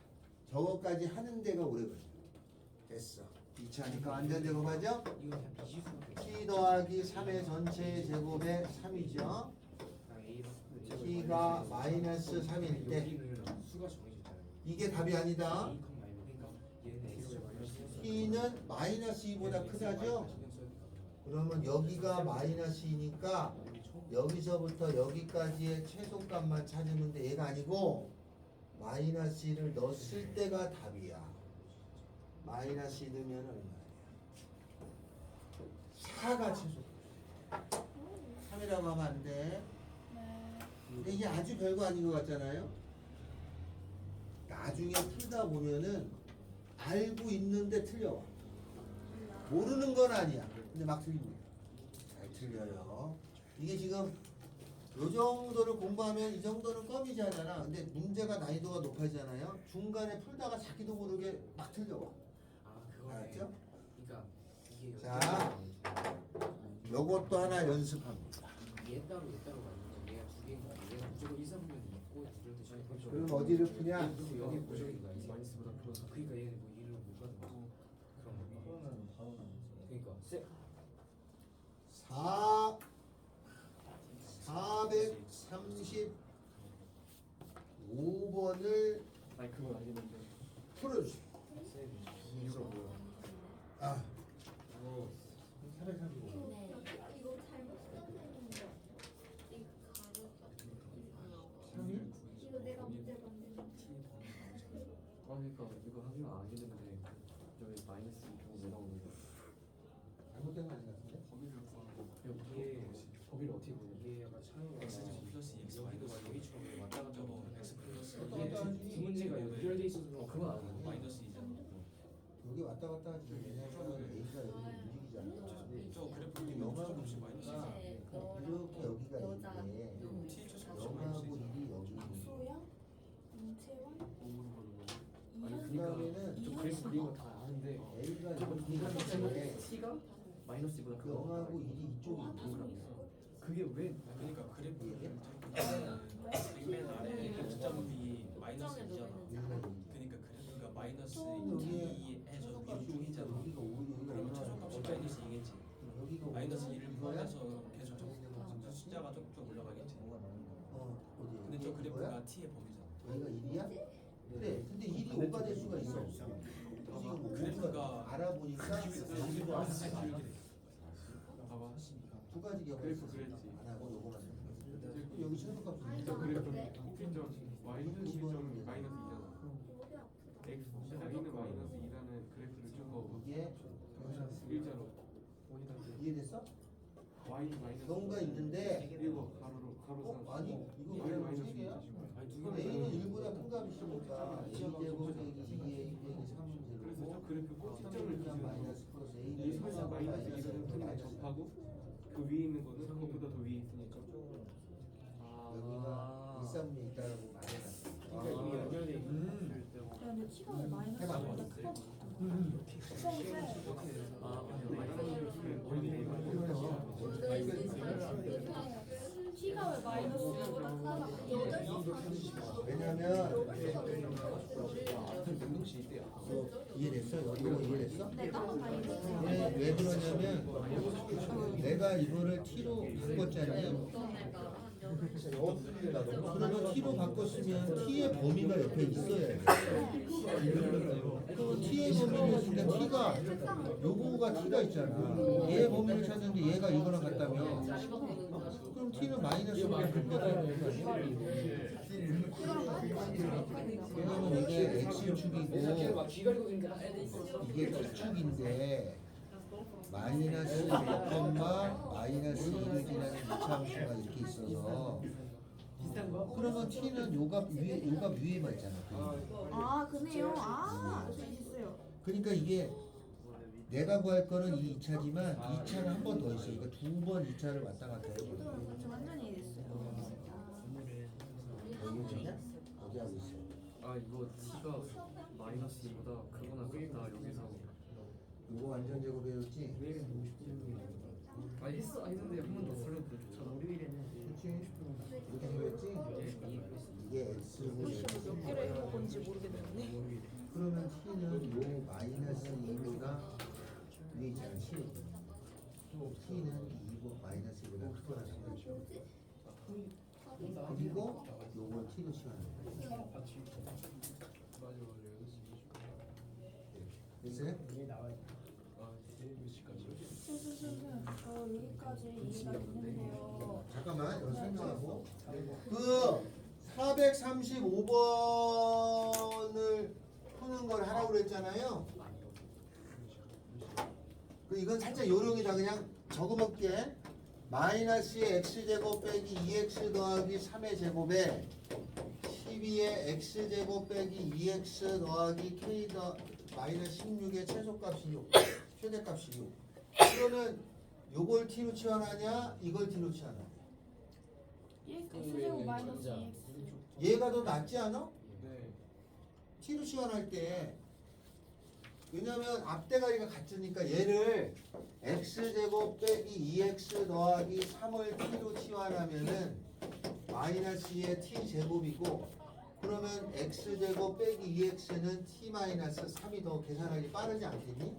저거까지 하는 데가 오래 걸려요. 됐어. 2차니까 완전 제곱하죠? t 더하기 3의 전체의 제곱에 3이죠? t가 마이너스 3일 때 이게 답이 아니다. t는 마이너스 2보다 크다죠? 그러면 여기가 마이너스 2니까 여기서부터 여기까지의 최소값만 찾으면 돼. 얘가 아니고 마이너스 2를 넣었을 때가 답이야. 마이너스 2 넣으면 얼마야? 4가 최소값. 3이라고 하면 안 돼. 근데 이게 아주 별거 아닌 것 같잖아요. 나중에 풀다 보면은 알고 있는데 틀려와. 모르는 건 아니야. 근데 막 틀립니다. 잘 틀려요. 이게 지금 요 정도를 공부하면 이 정도는 껌이지 하잖아. 근데 문제가 난이도가 높아지잖아요. 중간에 풀다가 자기도 모르게 막 틀려와. 알았죠? 자, 요것도 하나 연습합니다. 얘 따로 맞는데 얘가 두 개인가? 얘가 무조건 1, 3분면이 있고 둘 대신에 그럼 어디를 푸냐? 여기 고정인가? 마이너스보다 플러스. 그러니까 얘는 뭐 이를 못 받는 거지. 그런 거. 그러니까 세. 435번을 아니 그건 아니는데. 풀어주세요. 이유가 뭐야? 아, 이거 435. 이거 잘못 썼는데 이 가로 이거 내가 문제 만든 그러니까 이거 하면 아니는데 여기 마이너스 좀 내려오는 거. 잘못된 범위를 어떻게 보냐? 이게 약간 차이가 X제곱 플러스 2X 마이너스 여기 주로 왔다 갔다 하고 X 플러스 이게 두 문제가 연결돼 있어서 그건 아니에요. 마이너스 2잖아. 여기 왔다 갔다 하지. 왜냐면 A가 여기 움직이잖아. 저 그래프는 영하고 최소값이 마이너스 2잖아. 이렇게 여기가 A인데 T 최소값이 마이너스 영하고 2잖아. 1이 여기. 수야? 인체와? 아니 그 그러니까 다음에는 좀 그래서 그린 거 다 아는데 A가 조금 여기 이상한데 있는데 T가 마이너스보다 그 영하고 1이 이쪽에 있고 그게 왜? 그러니까 그래프를 빅맨 아래 극점이 마이너스 2잖아. 그러니까 그래프가 마이너스 2에서 위로 쪼이잖아. 여기가 5, 여기가 그러면 얼마나 최소값이 마이너스 2겠지. 여기가 마이너스 5, 2를 포함해서 계속 숫자가 쭉쭉 올라가겠지. 어디? 근데 저 이거야? 그래프가 T의 범위잖아. 여기가 1이야? 그래. 근데 1이 5가 될 수가 있어. 지금 그래프가 알아보니까 여기도 안 돼. 봐봐. 두 가지 경우가 그래프 있어. 그랬지. 안 하고 요거만 해. 여기 최소값이 저 그래프 꼭지점 Y는 실점 마이너스 2잖아. X Y는 마이너스 2라는 그래프를 준 거고 이게 일자로 이해됐어? Y 마이너스 경우가 있는데 이거 가로로 가로 아니 이거 Y 왜 마이너스 세 개야? 2지. 아니 두 A는 개는 1보다 큰 값이 있으니까 A 제곱 빼기 2A 빼기 3은 그래서 제로고 저 그래프 꼭지점을 기준으로 마이너스 플러스 이 A 살짝 마이너스 2를 푼에 접하고 그 위에 있는 거는 그거보다 더 위에 있으니까 여기가 1, 3에 있다라고 말해놨어. 그러니까 이미 연결돼 있는 야 근데 T가 왜 해봐. 마이너스보다 크다고? T가 왜 마이너스보다 크다고? 왜냐면 능동치 있대요. 이해됐어? 여기가 이해됐어? 내가 마이너스. 왜 그러냐면 내가 이거를 T로 바꿨잖아요. 그러면 T로 바꿨으면 T의 범위가 옆에 있어야 돼. 그럼 T의 범위가 있으니까 T가 요거가 T가 있잖아. 얘의 범위를 찾는데 얘가 이거랑 같다면 그럼 T는 마이너스보다 큰거다. 왜냐면 이게 X축이고 막 귀가리고 있는 이게 T축인데 마이너스 2, 마이너스 2를 지나는 이차함수가 이렇게 있어서 비슷한 거? 그러면 T는 요값 위에만 있잖아. 아 그네요. 아 있어요. 그러니까 이게 내가 구할 거는 이 2차지만 2차는 한 번 더 있어. 그러니까 두 번 2차를 왔다 갔다 해. 저 완전히 이해됐어요. 여기 하고 있어. 아 이거 T가 마이너스 2보다 크거나 같다 여기서 이거 완전 제곱 배웠지? 아 했는데 한 번 더 쓰면 더 좋잖아 그렇지? 이렇게 생겼지? 이게 X고 몇 개를 해본 건지 모르겠는데. 그러면 T는 요 마이너스 2보다 위에 있잖아 7. T는 2보 마이너스 2보다 크거나 같다. 그리고 요걸 T로 치환해. 됐어요? 저 여기까지 이해가 됐는데요. 잠깐만 여기 설명하고 그 435번을 푸는 걸 하라고 그랬잖아요. 그 이건 살짝 요령이다. 그냥 적어볼게. 마이너스의 x제곱 빼기 2x 더하기 3의 제곱에 12의 x제곱 빼기 2x 더하기 k 더 마이너스 16의 최소값이 6 최대값이 6. 그러면 요걸 t로 치환하냐 이걸 t로 치환하냐 X제곱 마이너스 2X. 얘가 더 낫지 않아? 네. t로 치환할 때 왜냐면 앞대가리가 같으니까 얘를 x제곱 빼기 2x 더하기 3을 t로 치환하면은 마이너스 2의 t제곱이고 그러면 x제곱 빼기 2x는 t 마이너스 3이 더 계산하기 빠르지 않겠니?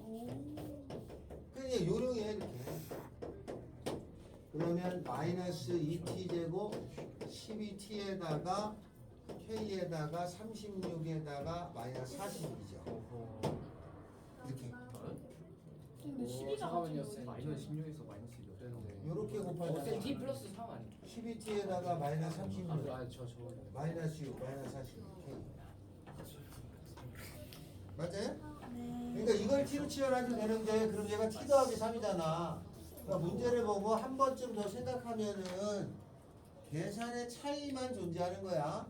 그냥 요령이야 이렇게. 그러면 마이너스 2t제곱 12t에다가 k에다가 36에다가 마이너스 40이죠. 이렇게 근데 12가 잠깐만요, 같은 쌤. 마이너스 16에서 마이너스 2가 네. 요렇게 곱하면 T 플러스 3 아니에요? 12t에다가 마이너스 36 저 마이너스 6 마이너스 40 k 맞아요? 네. 그러니까 이걸 t로 치환해도 되는데 그럼 얘가 t 더하기 3이잖아. 그러니까 문제를 보고 한 번쯤 더 생각하면은 계산의 차이만 존재하는 거야.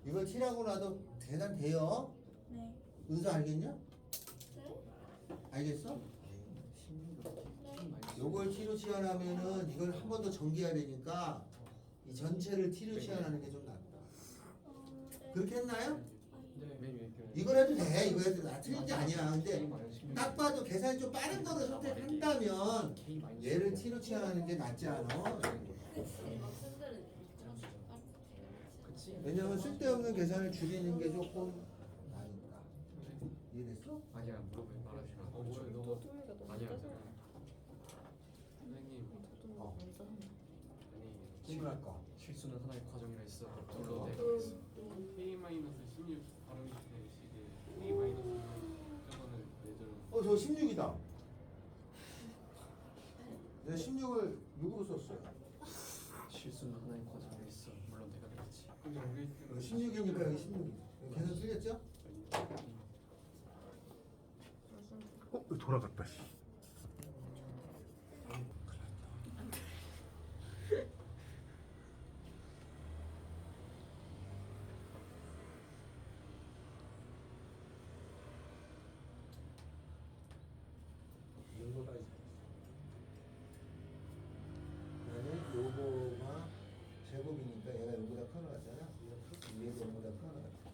이걸 T라고 놔도 계산 돼요. 네. 은수 알겠냐? 네? 알겠어? 네. 요걸 T로 치환하면은 이걸 한 번 더 전개해야 되니까 이 전체를 T로 치환하는 게 좀 낫다. 네. 그렇게 했나요? 네. 이걸 해도 돼. 이거 해도 나 틀린 게 아니야. 근데 딱 봐도 계산이 좀 빠른 거를 선택한다면 얘를 T로 치환하는 게 낫지 않아? 그치? 왜냐면 쓸데없는 계산을 줄이는 게 조금 나니까. 이해됐어? 아니야 말하지 마. 뭐야 너 토미가 너무 아니야. 짜증나. 선생님 어. 아니 질문할 거. 실수는 하나의 과정이라 했어. 어. K-16 발음이 시게 K- 저거는 예전 저 16이다. 내가 16을 6으로 썼어요. 실수는 하나의 과정이라 했어. 물론 내가 그랬지. 근데 우리 16이니까 여기 16이. 계산 틀렸죠? 돌아갔다. 나는 요거가 제곱이니까 얘가 요거보다 커나갔잖아. 얘도 요거보다 커나갔다.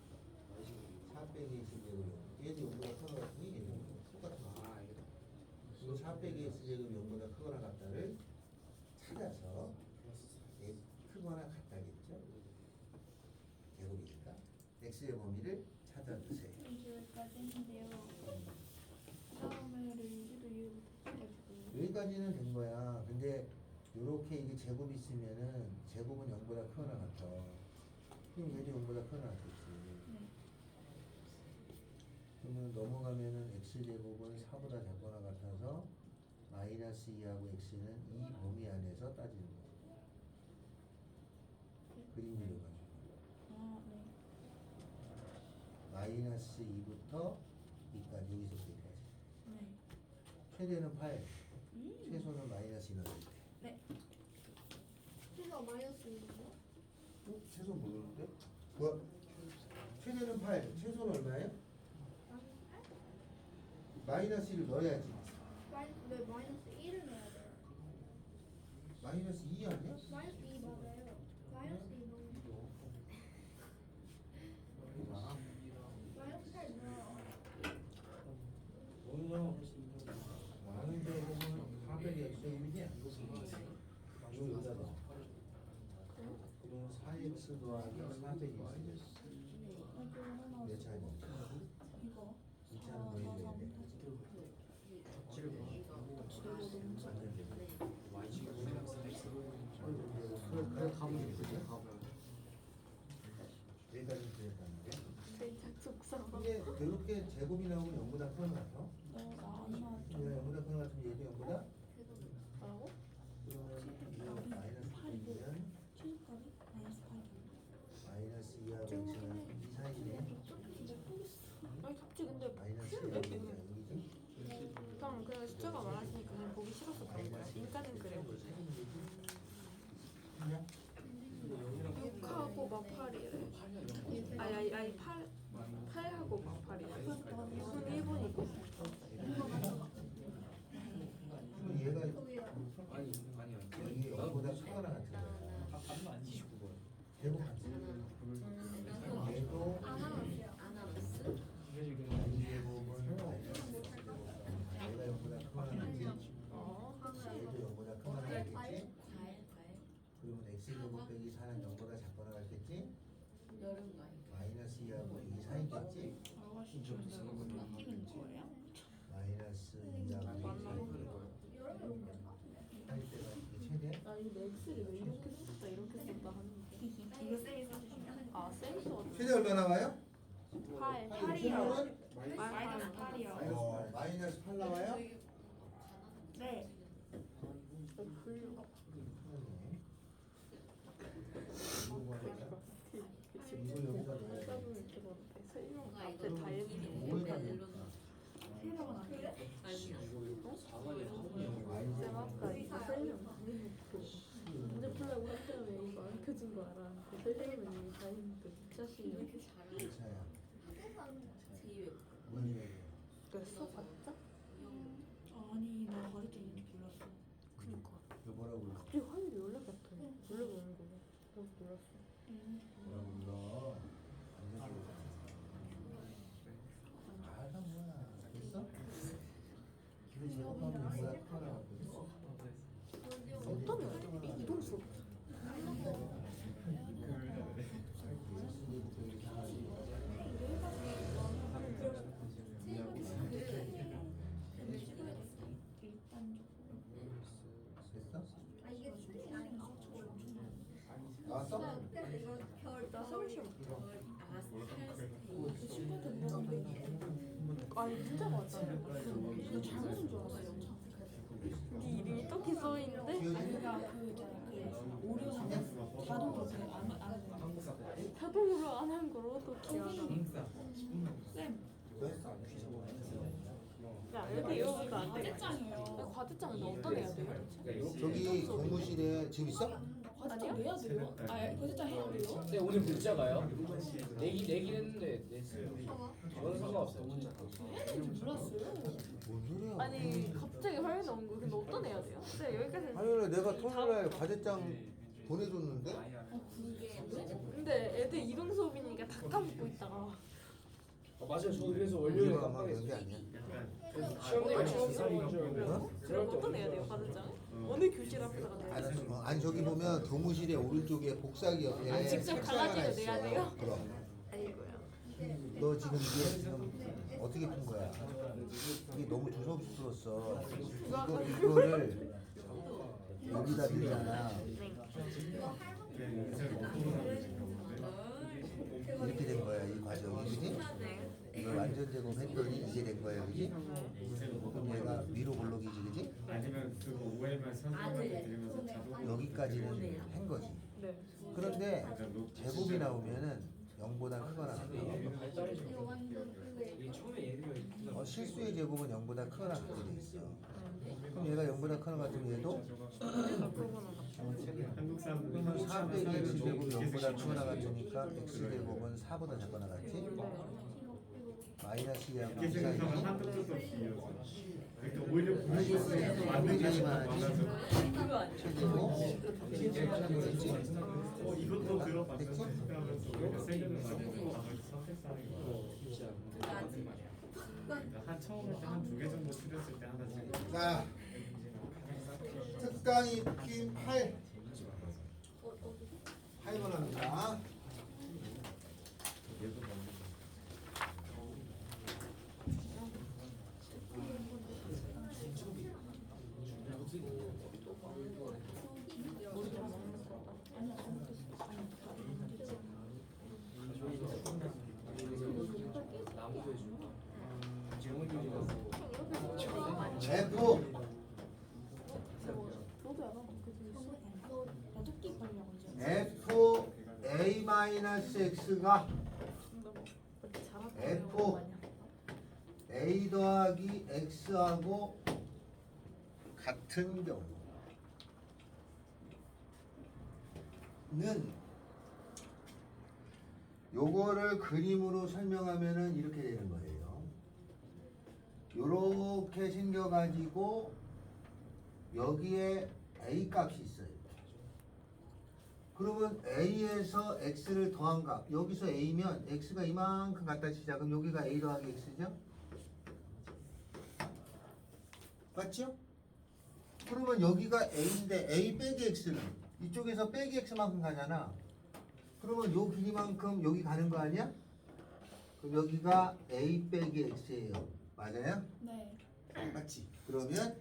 4 빼기 1제곱 얘도 요거보다 커나갔으니 얘도 똑같은 거. 이거 4 빼기 X제곱이 0보다 크거나 같다를 찾아서 얘 크거나 같다겠죠? 제곱이니까 X의 범위를 찾아주세요. 여기까지 했는데요. 다음에를 유지도 이해 못해가지고. 여기까지는 된 거야. 근데 요렇게 이게 제곱이 있으면은 제곱은 0보다 크거나 같아. 그럼 얘도 0보다 크거나 같겠지. 네. 그러면 넘어가면은 X제곱은 4보다 작거나 같아서 마이너스 2하고 X는 이 범위 안에서 따지는 거야. 그림 그려가지고. 아, 네. 마이너스 2부터 2까지 여기서 여기까지. 네. 최대는 8, 최소는 마이너스 2 넣을 때. 네. T가 마이너스 1이요? 최소 모르는데? 뭐? 최대는 8, 최소는 얼마예요? 마이너스 1을 넣어야지. 왜 마이너스 1을 넣어야 돼요? 마이너스 2 아니야? 마이너스 2 맞아요. 마이너스 2 넣으면 마이너스 8 넣어요. 많은데 보면 400이 X이냐? 이거 여기다 넣어. 그럼 4X 더하기 400이 X. 몇 차례 넣지? 이거. 2차는 더 해줘야 돼. 그래 답은 그지 답은. 여기까지 드렸다는데. 속상. 근데 이렇게 제곱이 나오면 0보다 크는 것 같아? 안 나왔죠. 0보다 크는 것 같으면 얘도 0보다? 뭐라고? 그러면 이거 마이너스 8이면 최소값이 마이너스 8이요. 마이너스 2하고 X는 2 사이네. 아니 갑자기 근데 마이너스 2하고 X는 여기지? 그럼 그냥 숫자가 많아지니까 그냥 보기 싫어서 그런 거야. 인까지는 그래. 6하고 막 8이래. 아니 8하고 막 8이래. 무슨 1분이고. 그럼 얘가 아니 이게 0보다 크거나 같은 거야. 반만 안 지시고 뭐 제곱 같은 거. 얘도 I제곱은 마이너스 X제곱. 얘가 0보다 크거나 같지? 얘도 0보다 크거나 같겠지? 그러면 X제곱 빼기 4는 0보다 작거나 같겠지? 마이너스 2하고 2 사이겠지? 바뀌는 거예요? 마이너스 2하고 2 사이. 할 때가 이게 최대? 나 이거 X를 왜 이렇게 썼다 이렇게 썼다 하는데. 이거 쌤이 써주시면 아 쌤이 써가지고. 최대 얼마 나와요? 8. 8이요. 마이너스 8이요. 마이너스 8 나와요? 네. 이거 여기다 넣어야 돼. 이렇게 넣는데 설명 앞에 다 했는데. 뭐에다 넣을까? 세력은 안 돼요. 쌤 아까 해준 거 알아. 선생님이 다행히도 자신이 괜찮아요. 학교에서 하는 거 뭔 소리예요? 그러니까 수업 봤자? 아니 나 가르쳐 있는지 몰랐어. 그니까 너 뭐라고 불러? 갑자기 화요일에 연락 왔다. 연락 오는 거. 몰랐어. 뭐라고 불러? 안 되죠. 알아 뭐야. 됐어? 기분 제곱하면 뭐야? 하나 됐어? 어떤 애들? 이동 수업. 됐어? 아 이게 스테이션이 아닌가? 나왔어? 그래서 이거 별나 서울 시험 친구한테 물어봤는데 아니 문제가 왔잖아. 너 잘못인 줄 알았어. 네 이름이 떡히 써 있는데 내가 그 있잖아 그 오류상 자동으로 그안 자동으로 안 한 걸 어떻게 알아? 쌤 야 여기 이거보다 안 돼. 과제장이에요. 과제장은 어떤 애야 돼? 저기 공부실에 지금 있어? 과제장 내야 돼요? 아 과제장 해야 돼요? 근데 오늘 문자가요? 내긴 했는데 냈어요. 저는 상관없어요. 해야 되는지 몰랐어요. 뭔 소리야? 아니 갑자기 화요일 나온 거 근데 어떤 애야 돼요? 네 여기까지. 화요일에 내가 토요일날 과제장 보내줬는데? 근데 애들 이동 수업이니까 다 까먹고 있다가 맞아요. 저도 그래서 월요일에 우리가 아마 그런 게 깜빡했어요. 아니야. 시험 내가 처음 써본 줄 알고. 어? 그럴 때 어떤 애야 돼요 과제장? 어느 교실 앞에다가 내야 아니 저기 보면 교무실의 오른쪽에 복사기 옆에 아, 직접 숫자가 하나 가가지고 내야 있어. 돼요? 그럼 아이고야. 너 지금 이게 지금 어떻게 푼 거야? 이게 너무 두서없이 풀었어. 이거를 여기다 넣잖아. 이렇게 된 거야 이 과정이, 그지? 이걸 완전 제곱했더니 이게 된 거야, 그지? 그럼 얘가 위로 볼록이지, 그지? 아니면 그거 오해만 선생님한테 들으면서 자동 여기까지는 한 거지. 네. 그런데 제곱이 나오면은 0보다 크거나 같아. 이거 완전 그거예요. 실수의 제곱은 0보다 크거나 같게 돼 있어. 그럼 얘가 0보다 크거나 같으면 얘도 한국 사람들 그러면 4 빼기 x 제곱이 0보다 크거나 같으니까 x 제곱은 4보다 작거나 같지? 마이너스 2하고 이렇게 생각하면 2가 한도 끝도 없이 이어져. 그러니까 오히려 부르고 만든 게 더 많아서 최대고 이것도 들어봤어. 하면서 우리가 세 개는 많이 먹고 나머지 선택사항이 그러니까 한 처음 할 때 한 2개 정도 추렸을 때 하나씩. 자, 특강 입기 8 8번 합니다. 나무도 해주고. 재원이라고. F 너도 약간 그렇게 나 토끼 걸려고 이제. F A 마이너스 X가 F A 더하기 X하고 같은 경우는 요거를 그림으로 설명하면은 이렇게 되는 거예요. 요렇게 생겨가지고 여기에 A 값이 있어요. 그러면 A에서 X를 더한 값, 여기서 A면 X가 이만큼 갖다 치자. 그럼 여기가 A 더하기 X죠? 맞죠? 그러면 여기가 A인데 A 빼기 X는 이쪽에서 빼기 X만큼 가잖아. 그러면 요 길이만큼 여기 가는 거 아니야? 그럼 여기가 A 빼기 X예요. 맞아요? 네. 맞지? 그러면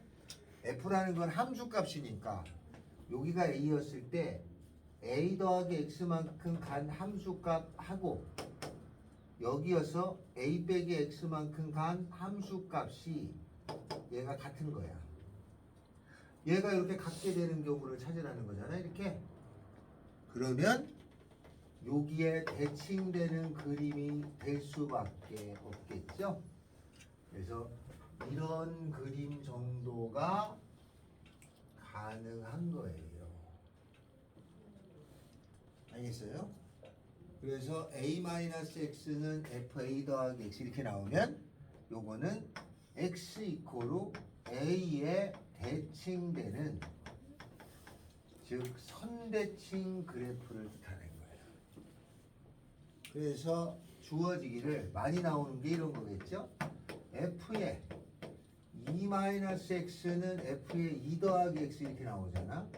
F라는 건 함수 값이니까 여기가 A였을 때 A 더하기 X만큼 간 함수 값하고 여기여서 A 빼기 X만큼 간 함수 값이 얘가 같은 거야. 얘가 이렇게 같게 되는 경우를 찾으라는 거잖아, 이렇게. 그러면 여기에 대칭되는 그림이 될 수밖에 없겠죠. 그래서 이런 그림 정도가 가능한 거예요. 당했어요. 그래서 a-x는 fa 더하기 x 이렇게 나오면 요거는 x 이코로 a에 대칭되는 즉 선대칭 그래프를 뜻하는 거예요. 그래서 주어지기를 많이 나오는 게 이런 거겠죠. f의 2-x는 f의 2 더하기 x 이렇게 나오잖아.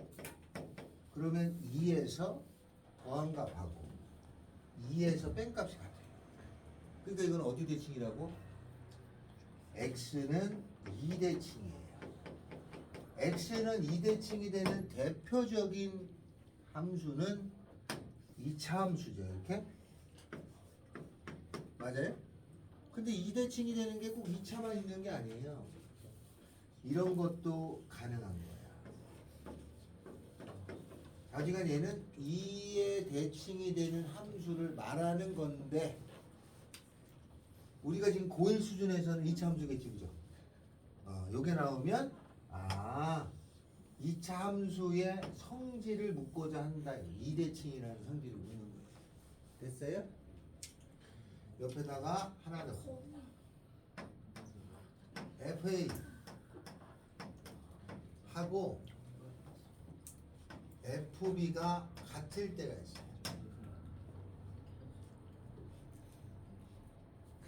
그러면 2에서 더한 값하고 2에서 뺀 값이 같아요. 그러니까 이건 어디 대칭이라고? x는 2대칭이에요. x는 2대칭이 되는 대표적인 함수는 2차 함수죠. 이렇게 맞아요? 근데 2대칭이 되는 게 꼭 2차만 있는 게 아니에요. 이런 것도 가능한 거야. 하지만 얘는 2의 대칭이 되는 함수를 말하는 건데 우리가 지금 고1 수준에서는 2차 함수겠지, 그죠? 요게 나오면 2차 함수의 성질을 묻고자 한다. 2대칭이라는 성질을 묻는 거예요. 됐어요? 옆에다가 하나 더. FA 하고 FB가 같을 때가 있어요.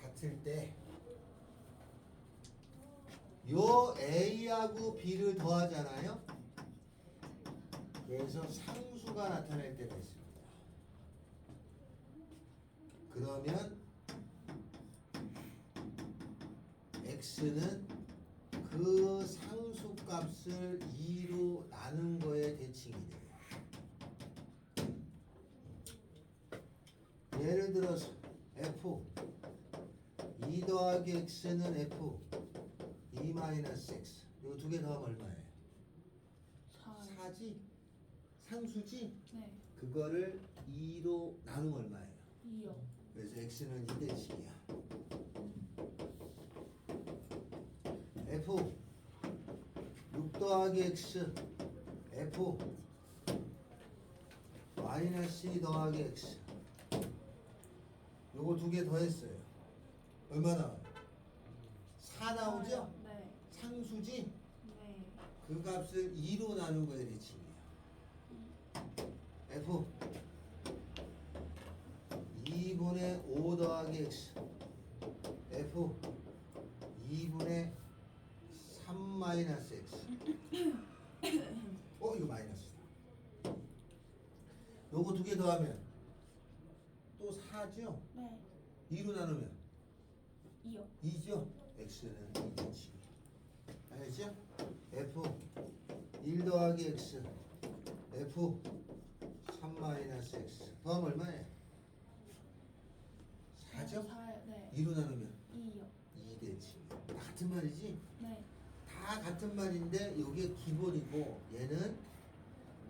같을 때 요 A하고 B를 더하잖아요. 그래서 상수가 나타날 때가 있습니다. 그러면 X는 그 상수 값을 2로 나눈 거에 대칭이 돼요. 예를 들어서 F 2 더하기 X는 F 2 마이너스 X 이거 두 개 더하면 얼마예요? 4지? 상수지? 네. 그거를 2로 나누면 얼마예요? 2요. 그래서 X는 2대칭이야. F 6 더하기 X F 마이너스 2 더하기 X 요거 두 개 더했어요. 얼마 나와요? 4 나오죠? 네. 상수지? 네. 그 값을 2로 나눈 거에 대칭이야. F 2분의 5 더하기 X F 2분의 3 마이너스 X 이거 마이너스다. 요거 두 개 더하면 또 4죠? 네. 2로 나누면 2요. 2죠? X는 2대칭. 알겠죠? F 1 더하기 X F 3 마이너스 X 더하면 얼마예요? 4죠? 4요. 네. 2로 나누면 2요. 2대칭. 같은 말이지? 네. 다 같은 말인데 이게 기본이고 얘는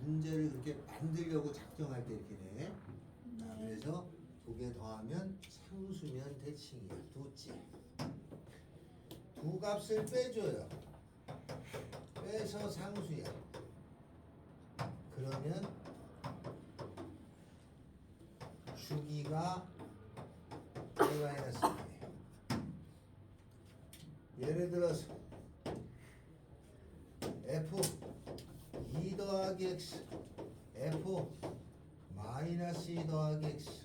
문제를 그렇게 만들려고 작정할 때 이렇게 돼. 그래서 두 개 더하면 상수면 대칭이야. 두째. 두 값을 빼줘요. 빼서 상수야. 그러면 주기가 A-1이에요. 예를 들어서 F 2 더하기 X F 마이너스 2 더하기 X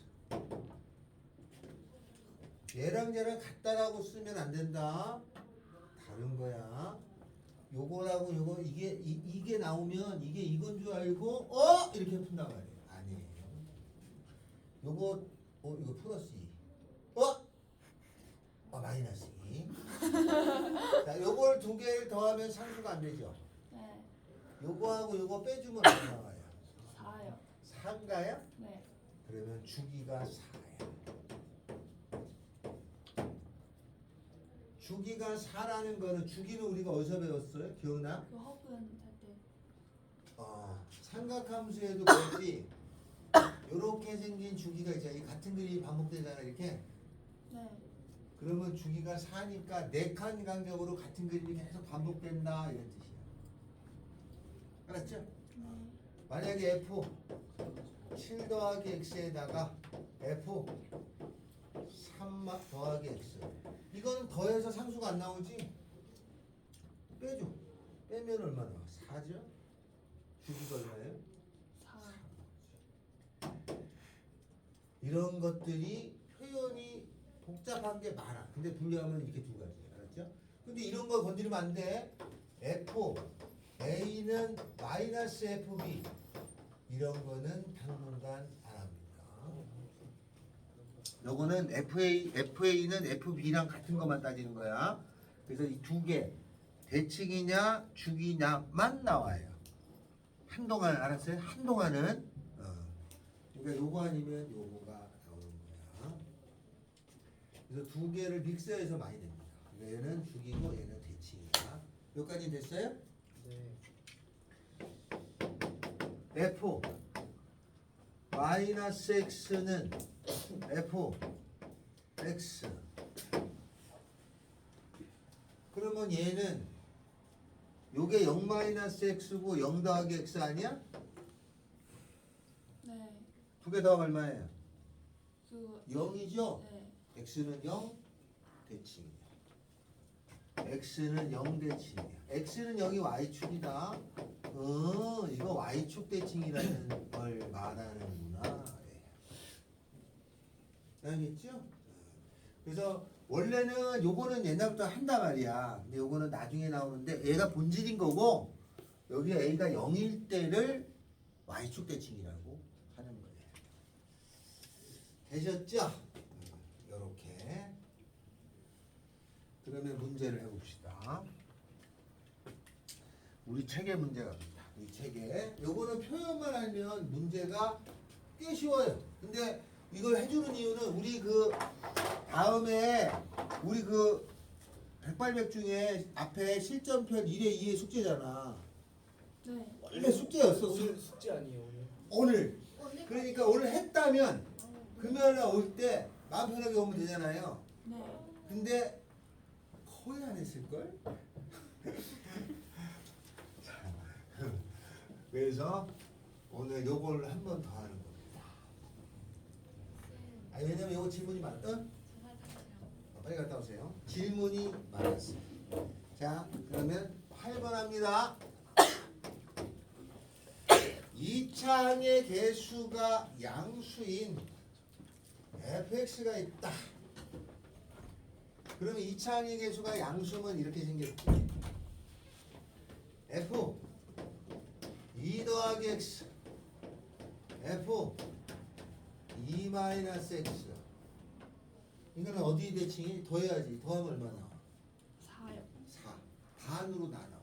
얘랑 얘랑 같다라고 쓰면 안 된다. 다른 거야. 요거라고 요거 이게 나오면 이게 이건 줄 알고 이렇게 푼단 말이에요. 아니에요. 요거 이거 플러스 2. 마이너스 2. 자, 요걸 두 개를 더하면 상수가 안 되죠. 네. 요거하고 요거 빼주면 얼마 나와요? 4요. 4인가요? 네. 그러면 주기가 4야. 주기가 4라는 거는 주기는 우리가 어디서 배웠어요? 기억나? 그 허근 할 때. 삼각함수에도 그렇지. 요렇게 생긴 주기가 있잖아. 이 같은 그림이 반복되잖아. 이렇게. 네. 그러면 주기가 4니까 4칸 간격으로 같은 그림이 계속 반복된다 이런 뜻이야. 알았죠? 네. 만약에 F 7 더하기 x에다가 f 3 더하기 x. 이거는 더해서 상수가 안 나오지? 빼줘. 빼면 얼마 나와? 4죠? 주기가 얼마예요? 4. 이런 것들이 표현이 복잡한 게 많아. 근데 분류하면 이렇게 두 가지. 알았죠? 근데 이런 거 건드리면 안 돼. f a는 마이너스 fb 이런 거는 당분간 안 합니다. 요거는 FA는 FB랑 같은 것만 따지는 거야. 그래서 이 두 개 대칭이냐 주기냐만 나와요. 한동안 알았어요? 한동안은 그러니까 요거 아니면 요거가 나오는 거야. 그래서 두 개를 믹스해서 많이 됩니다. 얘는 주기고 얘는 대칭이다. 여기까지 됐어요? 네. F 마이너스 X는 F X. 그러면 얘는 요게 0 마이너스 X고 0 더하기 X 아니야? 네. 두 개 더하면 얼마예요? 그 0이죠? 네. X는 0 대칭이야. X는 0 대칭이야. X는 0이 Y축이다. 이거 Y축 대칭이라는 걸 말하는구나. 네. 알겠죠? 그래서 원래는 요거는 옛날부터 한단 말이야. 근데 요거는 나중에 나오는데 얘가 본질인 거고 여기 A가 0일 때를 Y축 대칭이라고 하는 거예요. 되셨죠? 요렇게. 그러면 문제를 해봅시다. 우리 책의 문제 갑니다. 이 책에 요거는 표현만 알면 문제가 꽤 쉬워요. 근데 이걸 해주는 이유는 우리 그 다음에 우리 그 백발백 중에 앞에 실전편 1회 2회 숙제잖아. 네. 원래 숙제였어. 오늘 숙제 아니에요 오늘. 그러니까 오늘 했다면 금요일날 올 때 마음 편하게 오면 되잖아요. 네. 근데 거의 안 했을걸? 그래서 오늘 요걸 한 번 더 하는 겁니다. 왜냐면 요거 질문이 많거든? 빨리 갔다 오세요. 질문이 많았어요. 자, 그러면 8번 합니다. 2차항의 개수가 양수인 fx가 있다. 그러면 2차항의 개수가 양수면 이렇게 생겼지. f 2 더하기 x f 2 마이너스 x. 이거는 어디 대칭이? 더해야지. 더하면 얼마 나와? 4요. 4. 반으로 나눠.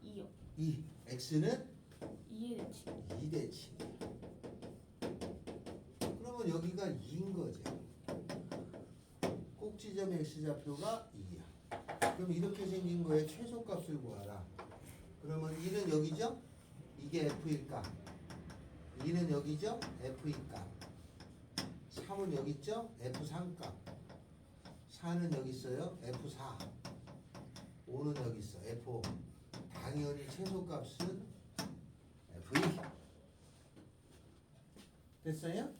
2요. 2. x는 2의 대칭. 2 대칭. 그러면 여기가 2인 거죠. 꼭지점 x좌표가 2야. 그럼 이렇게 생긴 거에 최소값을 구하라. 그러면 2는 여기죠? 이게 f일까? 2는 여기죠? f일까? 3은 여기 있죠? F3값. 4는 여기 있어요. F4. 5는 여기 있어. F5. 당연히 최소값은 F2. 됐어요?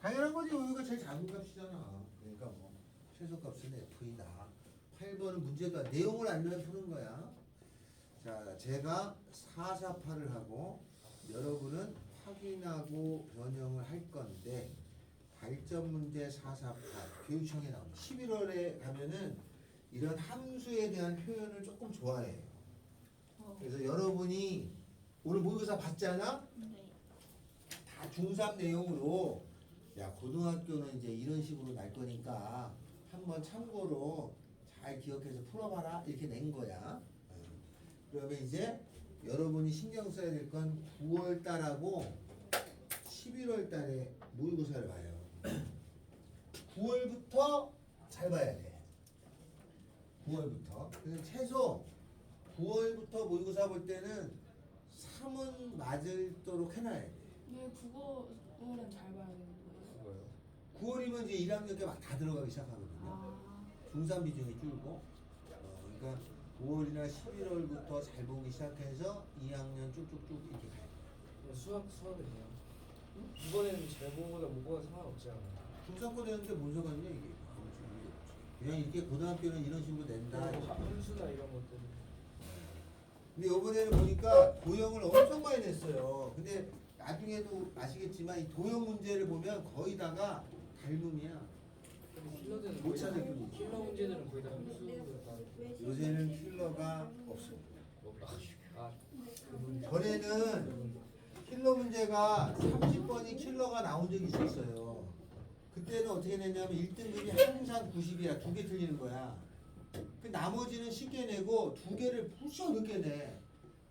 당연한 거지. 여기가 제일 작은 값이잖아. 그러니까 뭐 최소값은 F이다. 8번은 문제가 내용을 알면 푸는 거야. 자, 제가 4, 4, 8을 하고 여러분은 확인하고 변형을 할 건데 발전 문제 4, 4, 8 교육청에 나옵니다. 11월에 가면은 이런 함수에 대한 표현을 조금 좋아해요. 그래서 여러분이 오늘 모의고사 봤잖아? 네. 다 중3 내용으로 야 고등학교는 이제 이런 식으로 날 거니까 한번 참고로 잘 기억해서 풀어봐라 이렇게 낸 거야. 그러면 이제 여러분이 신경 써야 될 건 9월 달하고 11월 달에 모의고사를 봐요. 9월부터 잘 봐야 돼. 9월부터. 그래서 최소 9월부터 모의고사 볼 때는 3은 맞을도록 해놔야 돼. 네, 국어는 잘 봐야 되는 거예요. 그거요? 9월이면 이제 1학년 때 막 다 들어가기 시작하거든요. 아, 중3 비중이 줄고. 그러니까 9월이나 11월부터 잘 보기 시작해서 2학년 쭉쭉쭉 이렇게 가요. 수학은 돼요? 이번에는 제보보다 무거운 상관없지 않아. 중상권 되는데 뭔 상관이냐 이게. 그냥 이게 고등학교는 이런 식으로 낸다. 함수나 이런 것들. 근데 이번에는 보니까 도형을 엄청 많이 냈어요. 근데 나중에도 아시겠지만 이 도형 문제를 보면 거의 다가 닮음이야. 킬러들은 못 찾을 뿐이지. 킬러 문제들은 거의 다 함수가. 요새는 킬러가 없습니다. 아, 전에는 킬러 문제가 30번이 킬러가 나온 적이 있었어요. 그때는 어떻게 냈냐면 1등급이 항상 90이야. 2개 틀리는 거야. 그 나머지는 쉽게 내고 2개를 부셔 늦게 내.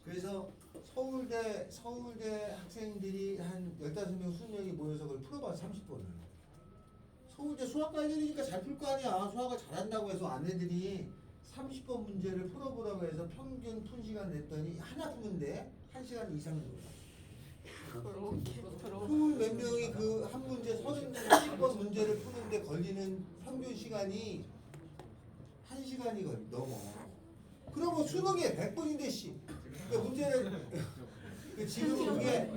그래서 서울대 학생들이 한 15명, 20명이 모여서 그걸 풀어봤어. 30번을. 서울대 수학 관련이니까 잘 풀 거 아니야. 수학을 잘한다고 해서 아내들이 30번 문제를 풀어보라고 해서 평균 푼 시간 냈더니 하나 푸는데 1시간 이상 걸려. 몇 명이 그 한 문제 30번 문제를 푸는데 걸리는 평균 시간이 1시간이 넘어. 그러면 수능에 100번인데 씨. 그러니까 문제를 지금 그게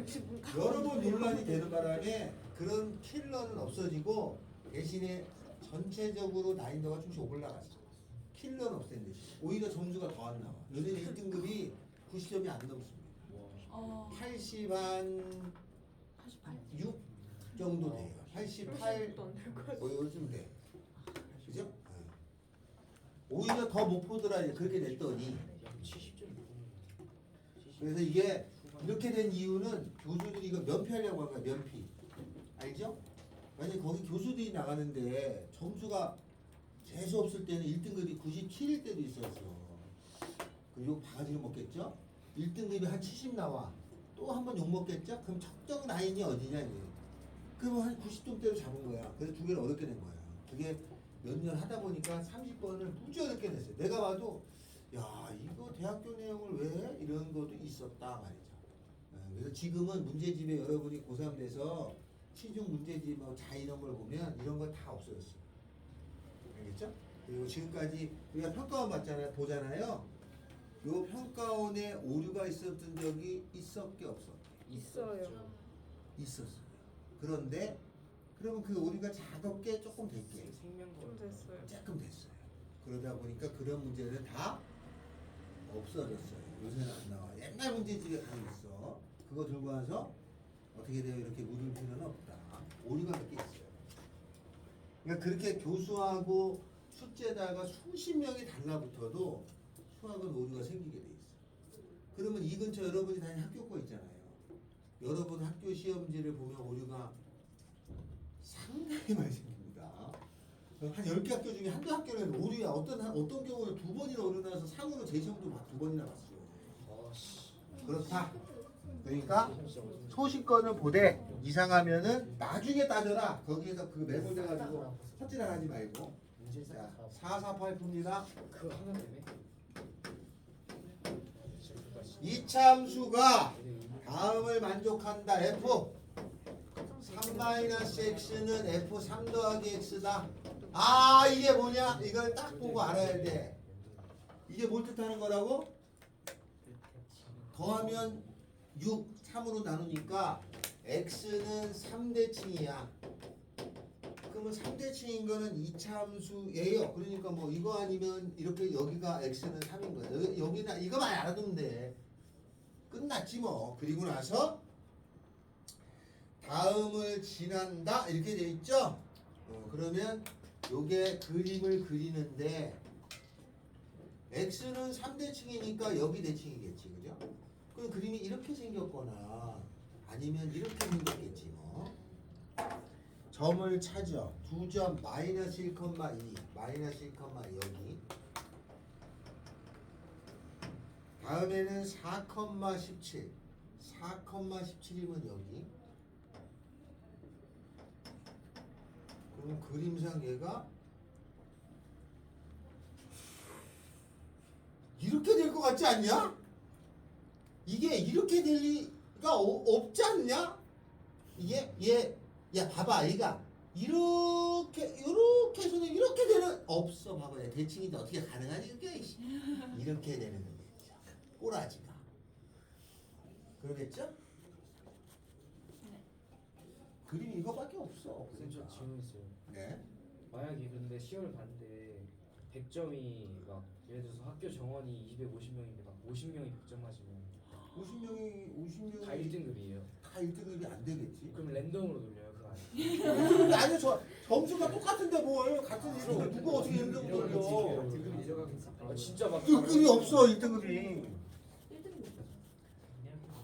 여러 번 논란이 되는 바람에 그런 킬러는 없어지고 대신에 전체적으로 난이도가 조금씩 올라갔어. 킬러는 없앤 대신 오히려 점수가 더 안 나와. 요즘 1등급이 90점이 안 넘습니다. 80한 6 정도 돼요. 88 요즘 돼. 그죠? 네. 오히려 더 못 보더라 그렇게 냈더니. 그래서 이게 이렇게 된 이유는 교수들이 이거 면피하려고 한 거야. 면피. 알죠? 만약에 거기 교수들이 나가는데 점수가 재수 없을 때는 1등급이 97일 때도 있었어. 그리고 바가지를 먹겠죠? 1등급이 한 70 나와. 또 한 번 욕 먹겠죠? 그럼 적정 라인이 어디냐 이게. 그러면 한 90점대로 잡은 거야. 그래서 2개를 어렵게 낸 거야. 그게 몇 년 하다 보니까 30번을 무지 어렵게 냈어요. 내가 봐도 야 이거 대학교 내용을 왜 이런 것도 있었다 말이죠. 그래서 지금은 문제집에 여러분이 고3 돼서 시중 문제집하고 자 이런 걸 보면 이런 거 다 없어졌어요. 알겠죠? 그리고 지금까지 우리가 평가원 보잖아요. 요 평가원에 오류가 있었던 적이 있었게 없었게? 있어요. 있었어요. 그런데 그러면 그 오류가 작게 조금 됐게? 좀 됐어요. 조금 됐어요. 그러다 보니까 그런 문제는 다 없어졌어요. 요새는 안 나와. 옛날 문제집에 가고 있어. 그거 들고 와서 어떻게 돼요? 이렇게 물을 필요는 없다. 오류가 몇 개 있어요. 그러니까 그렇게 교수하고 숙제다가 수십 명이 달라붙어도 수학은 오류가 생기게 돼 있어. 그러면 이 근처 여러분이 다니는 학교가 있잖아요. 여러분 학교 시험지를 보면 오류가 상당히 많이 생깁니다. 한 10개 학교 중에 한두 학교는 오류야. 어떤 경우는 2번이나 오류 나서 상으로 재시험도 2번이나 봤어요. 그렇다. 그러니까 소식권을 보되 이상하면은 나중에 따져라. 거기에서 그 메모돼가지고 헛질하지 말고. 자, 448 풉니다. 그 하나 되네. 이참수가 다음을 만족한다. F 3-x는 F 3 더하기 x다. 아 이게 뭐냐? 이걸 딱 보고 알아야 돼. 이게 뭘 뜻하는 거라고? 더하면 6, 3으로 나누니까 x는 3대칭이야. 그러면 3대칭인 거는 이차함수예요. 그러니까 뭐 이거 아니면 이렇게 여기가 x는 3인 거야. 여기나 이거만 알아두면 돼. 끝났지 뭐. 그리고 나서 다음을 지난다 이렇게 돼 있죠. 그러면 요게 그림을 그리는데 x는 3대칭이니까 여기 대칭이겠지, 그죠? 그럼 그림이 이렇게 생겼거나 아니면 이렇게 생겼겠지 뭐. 점을 찾아. 2점 마이너스 1,2 마이너스 1,2 여기. 다음에는 4,17 4,17이면 여기. 그럼 그림상 얘가 이렇게 될 것 같지 않냐? 이게 이렇게 될 리가 없지 않냐? 이게 야 봐봐 얘가 이렇게 해서는 이렇게 되는 없어. 봐봐 얘 대칭인데 어떻게 가능하니 그게 이렇게 되는 거겠죠. 꼬라지가 그러겠죠? 그림이 이거밖에 없어. 쌤, 저 질문 있어요. 네. 만약에 근데 시험을 봤는데 100점이 막 예를 들어서 학교 정원이 250명인데 막 50명이 100점 맞으면 50명이 다 1등급이에요. 다 1등급이 안 되겠지. 그럼 랜덤으로 돌려요, 그거 아니에요? 아니 저 점수가 똑같은데 뭘 같은 일을 누가 어떻게 1등급 돌려? 등급이 내려가겠지. 아, 진짜 막 1등급이 없어 1등급이. 1등급.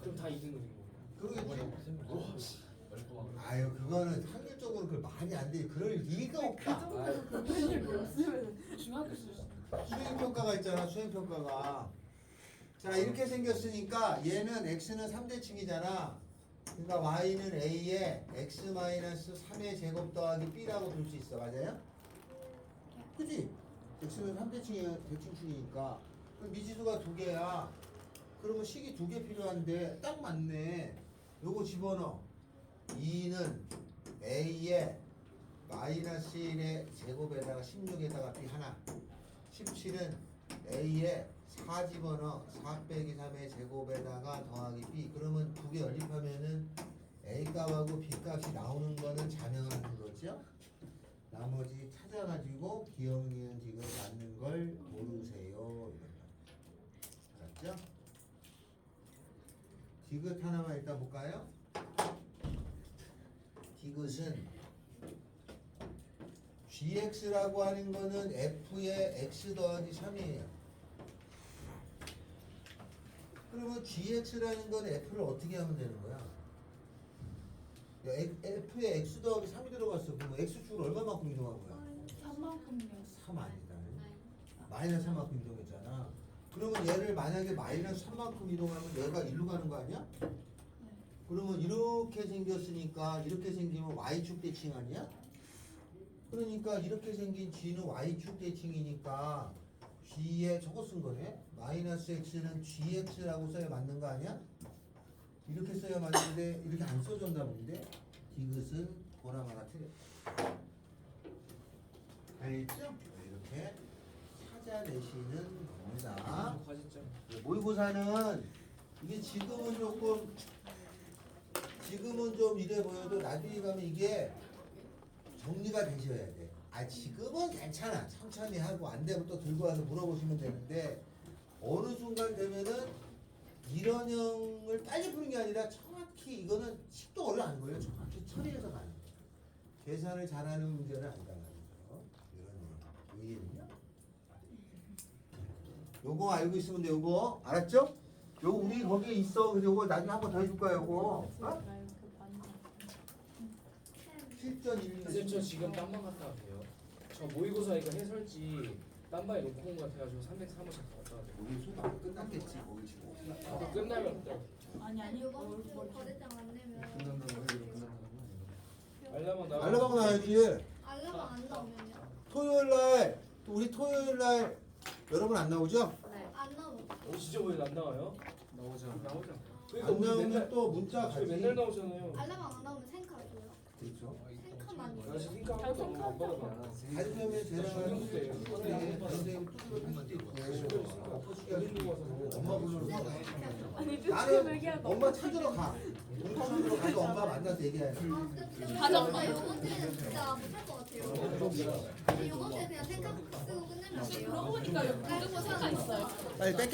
그럼 다 2등급인 거예요. 그러겠지. 아유 그거는 확률적으로 그 말이 안 돼. 그럴 리가 없다. 중학교 수 수행평가가 있잖아. 수행평가가. 자 이렇게 생겼으니까 얘는 x는 3대칭이잖아. 그러니까 y는 a에 x-3의 제곱 더하기 b라고 볼 수 있어. 맞아요? 그지? x는 3대칭이니까 그럼 미지수가 2개야. 그러면 식이 2개 필요한데 딱 맞네. 요거 집어넣어. 2는 a에 마이너스 1의 제곱에다가 16에다가 b 하나. 17은 a에 4 집어넣어 4 빼기 3의 제곱에다가 더하기 b. 그러면 2개 연립하면은 a 값하고 b 값이 나오는 거는 자명하는 거죠. 나머지 찾아가지고 기억, 니은, 디귿 맞는 걸 모르세요. 알았죠? 디귿 하나만 일단 볼까요? 디귿은 gx라고 하는 거는 f의 x 더하기 3이에요. 그러면 gx라는 건 f를 어떻게 하면 되는 거야? f에 x 더하기 3이 들어갔어. 그러면 x축을 얼마만큼 이동한 거야? 3만큼이요. 3 아니다. 마이너스 3만큼 이동했잖아. 그러면 얘를 만약에 마이너스 3만큼 이동하면 얘가 1로 가는 거 아니야? 그러면 이렇게 생겼으니까 이렇게 생기면 y축 대칭 아니야? 그러니까 이렇게 생긴 g는 y축 대칭이니까 g에 저거 쓴 거네. 마이너스 x는 gx라고 써야 맞는 거 아니야? 이렇게 써야 맞는데 이렇게 안 써줬나 본데 디귿은 보나마나 틀려. 알겠죠? 이렇게 찾아내시는 겁니다. 과제점. 모의고사는 이게 지금은 좀 이래 보여도 나중에 가면 이게 정리가 되셔야 돼. 아 지금은 괜찮아. 천천히 하고 안 되면 또 들고 와서 물어보시면 되는데 어느 순간 되면은 이런 형을 빨리 푸는 게 아니라 정확히 이거는 식도 어려 안 걸려. 정확히 처리해서 가는 거야. 계산을 잘하는 문제는 안 가는 거죠. 이런 의의는요. 요거 알고 있으면 돼. 요거 알았죠? 요거 우리 거기에 있어. 그래서 요거 나중에 한 번 더 해줄 거야. 요거. 어? 실전 1, 쌤, 저 지금 딴방 갔다 왔어요. 저 모의고사 이거 해설지 딴방에 놓고 온 것 같아가지고 303호 잠깐 갔다 왔어요. 우리 수업 안 끝났겠지. 거기 지금. 아, 끝나면 또 아니 이번 주 과제장 안 내면 끝난다는 거 이거 끝난다는 거 아니에요? 알람은 나. 알라방 나야지. 알람 안 나오면요? 토요일 날 우리 토요일 날 여러분 안 나오죠? 안 나오면 진짜 오늘 안 나와요? 나오지 않아. 나오죠. 안 나오면 또 문자 저희 가지. 맨날 나오잖아요. 알람 안 나오면 생카 줘요? 그렇죠. 생카만 나 줘요? 지금 핑크 한 번도 안 받아봐요. 가르쳐면 제가 중등부 때 선생님 뚜드러질 수도 있고 엎어치기 할 수도 있고 엄마 불러서 아니 나는 엄마 찾으러 가. 공통으로 가서 엄마 만나서 얘기해. 가자. 이번 주에는 진짜 못할 것 같아요. 이번 주에 그냥 생카 쓰고 끝내면 안 돼요? 그러고 보니까 여기 무조건 생각 있어요. 빨리 뺏겨.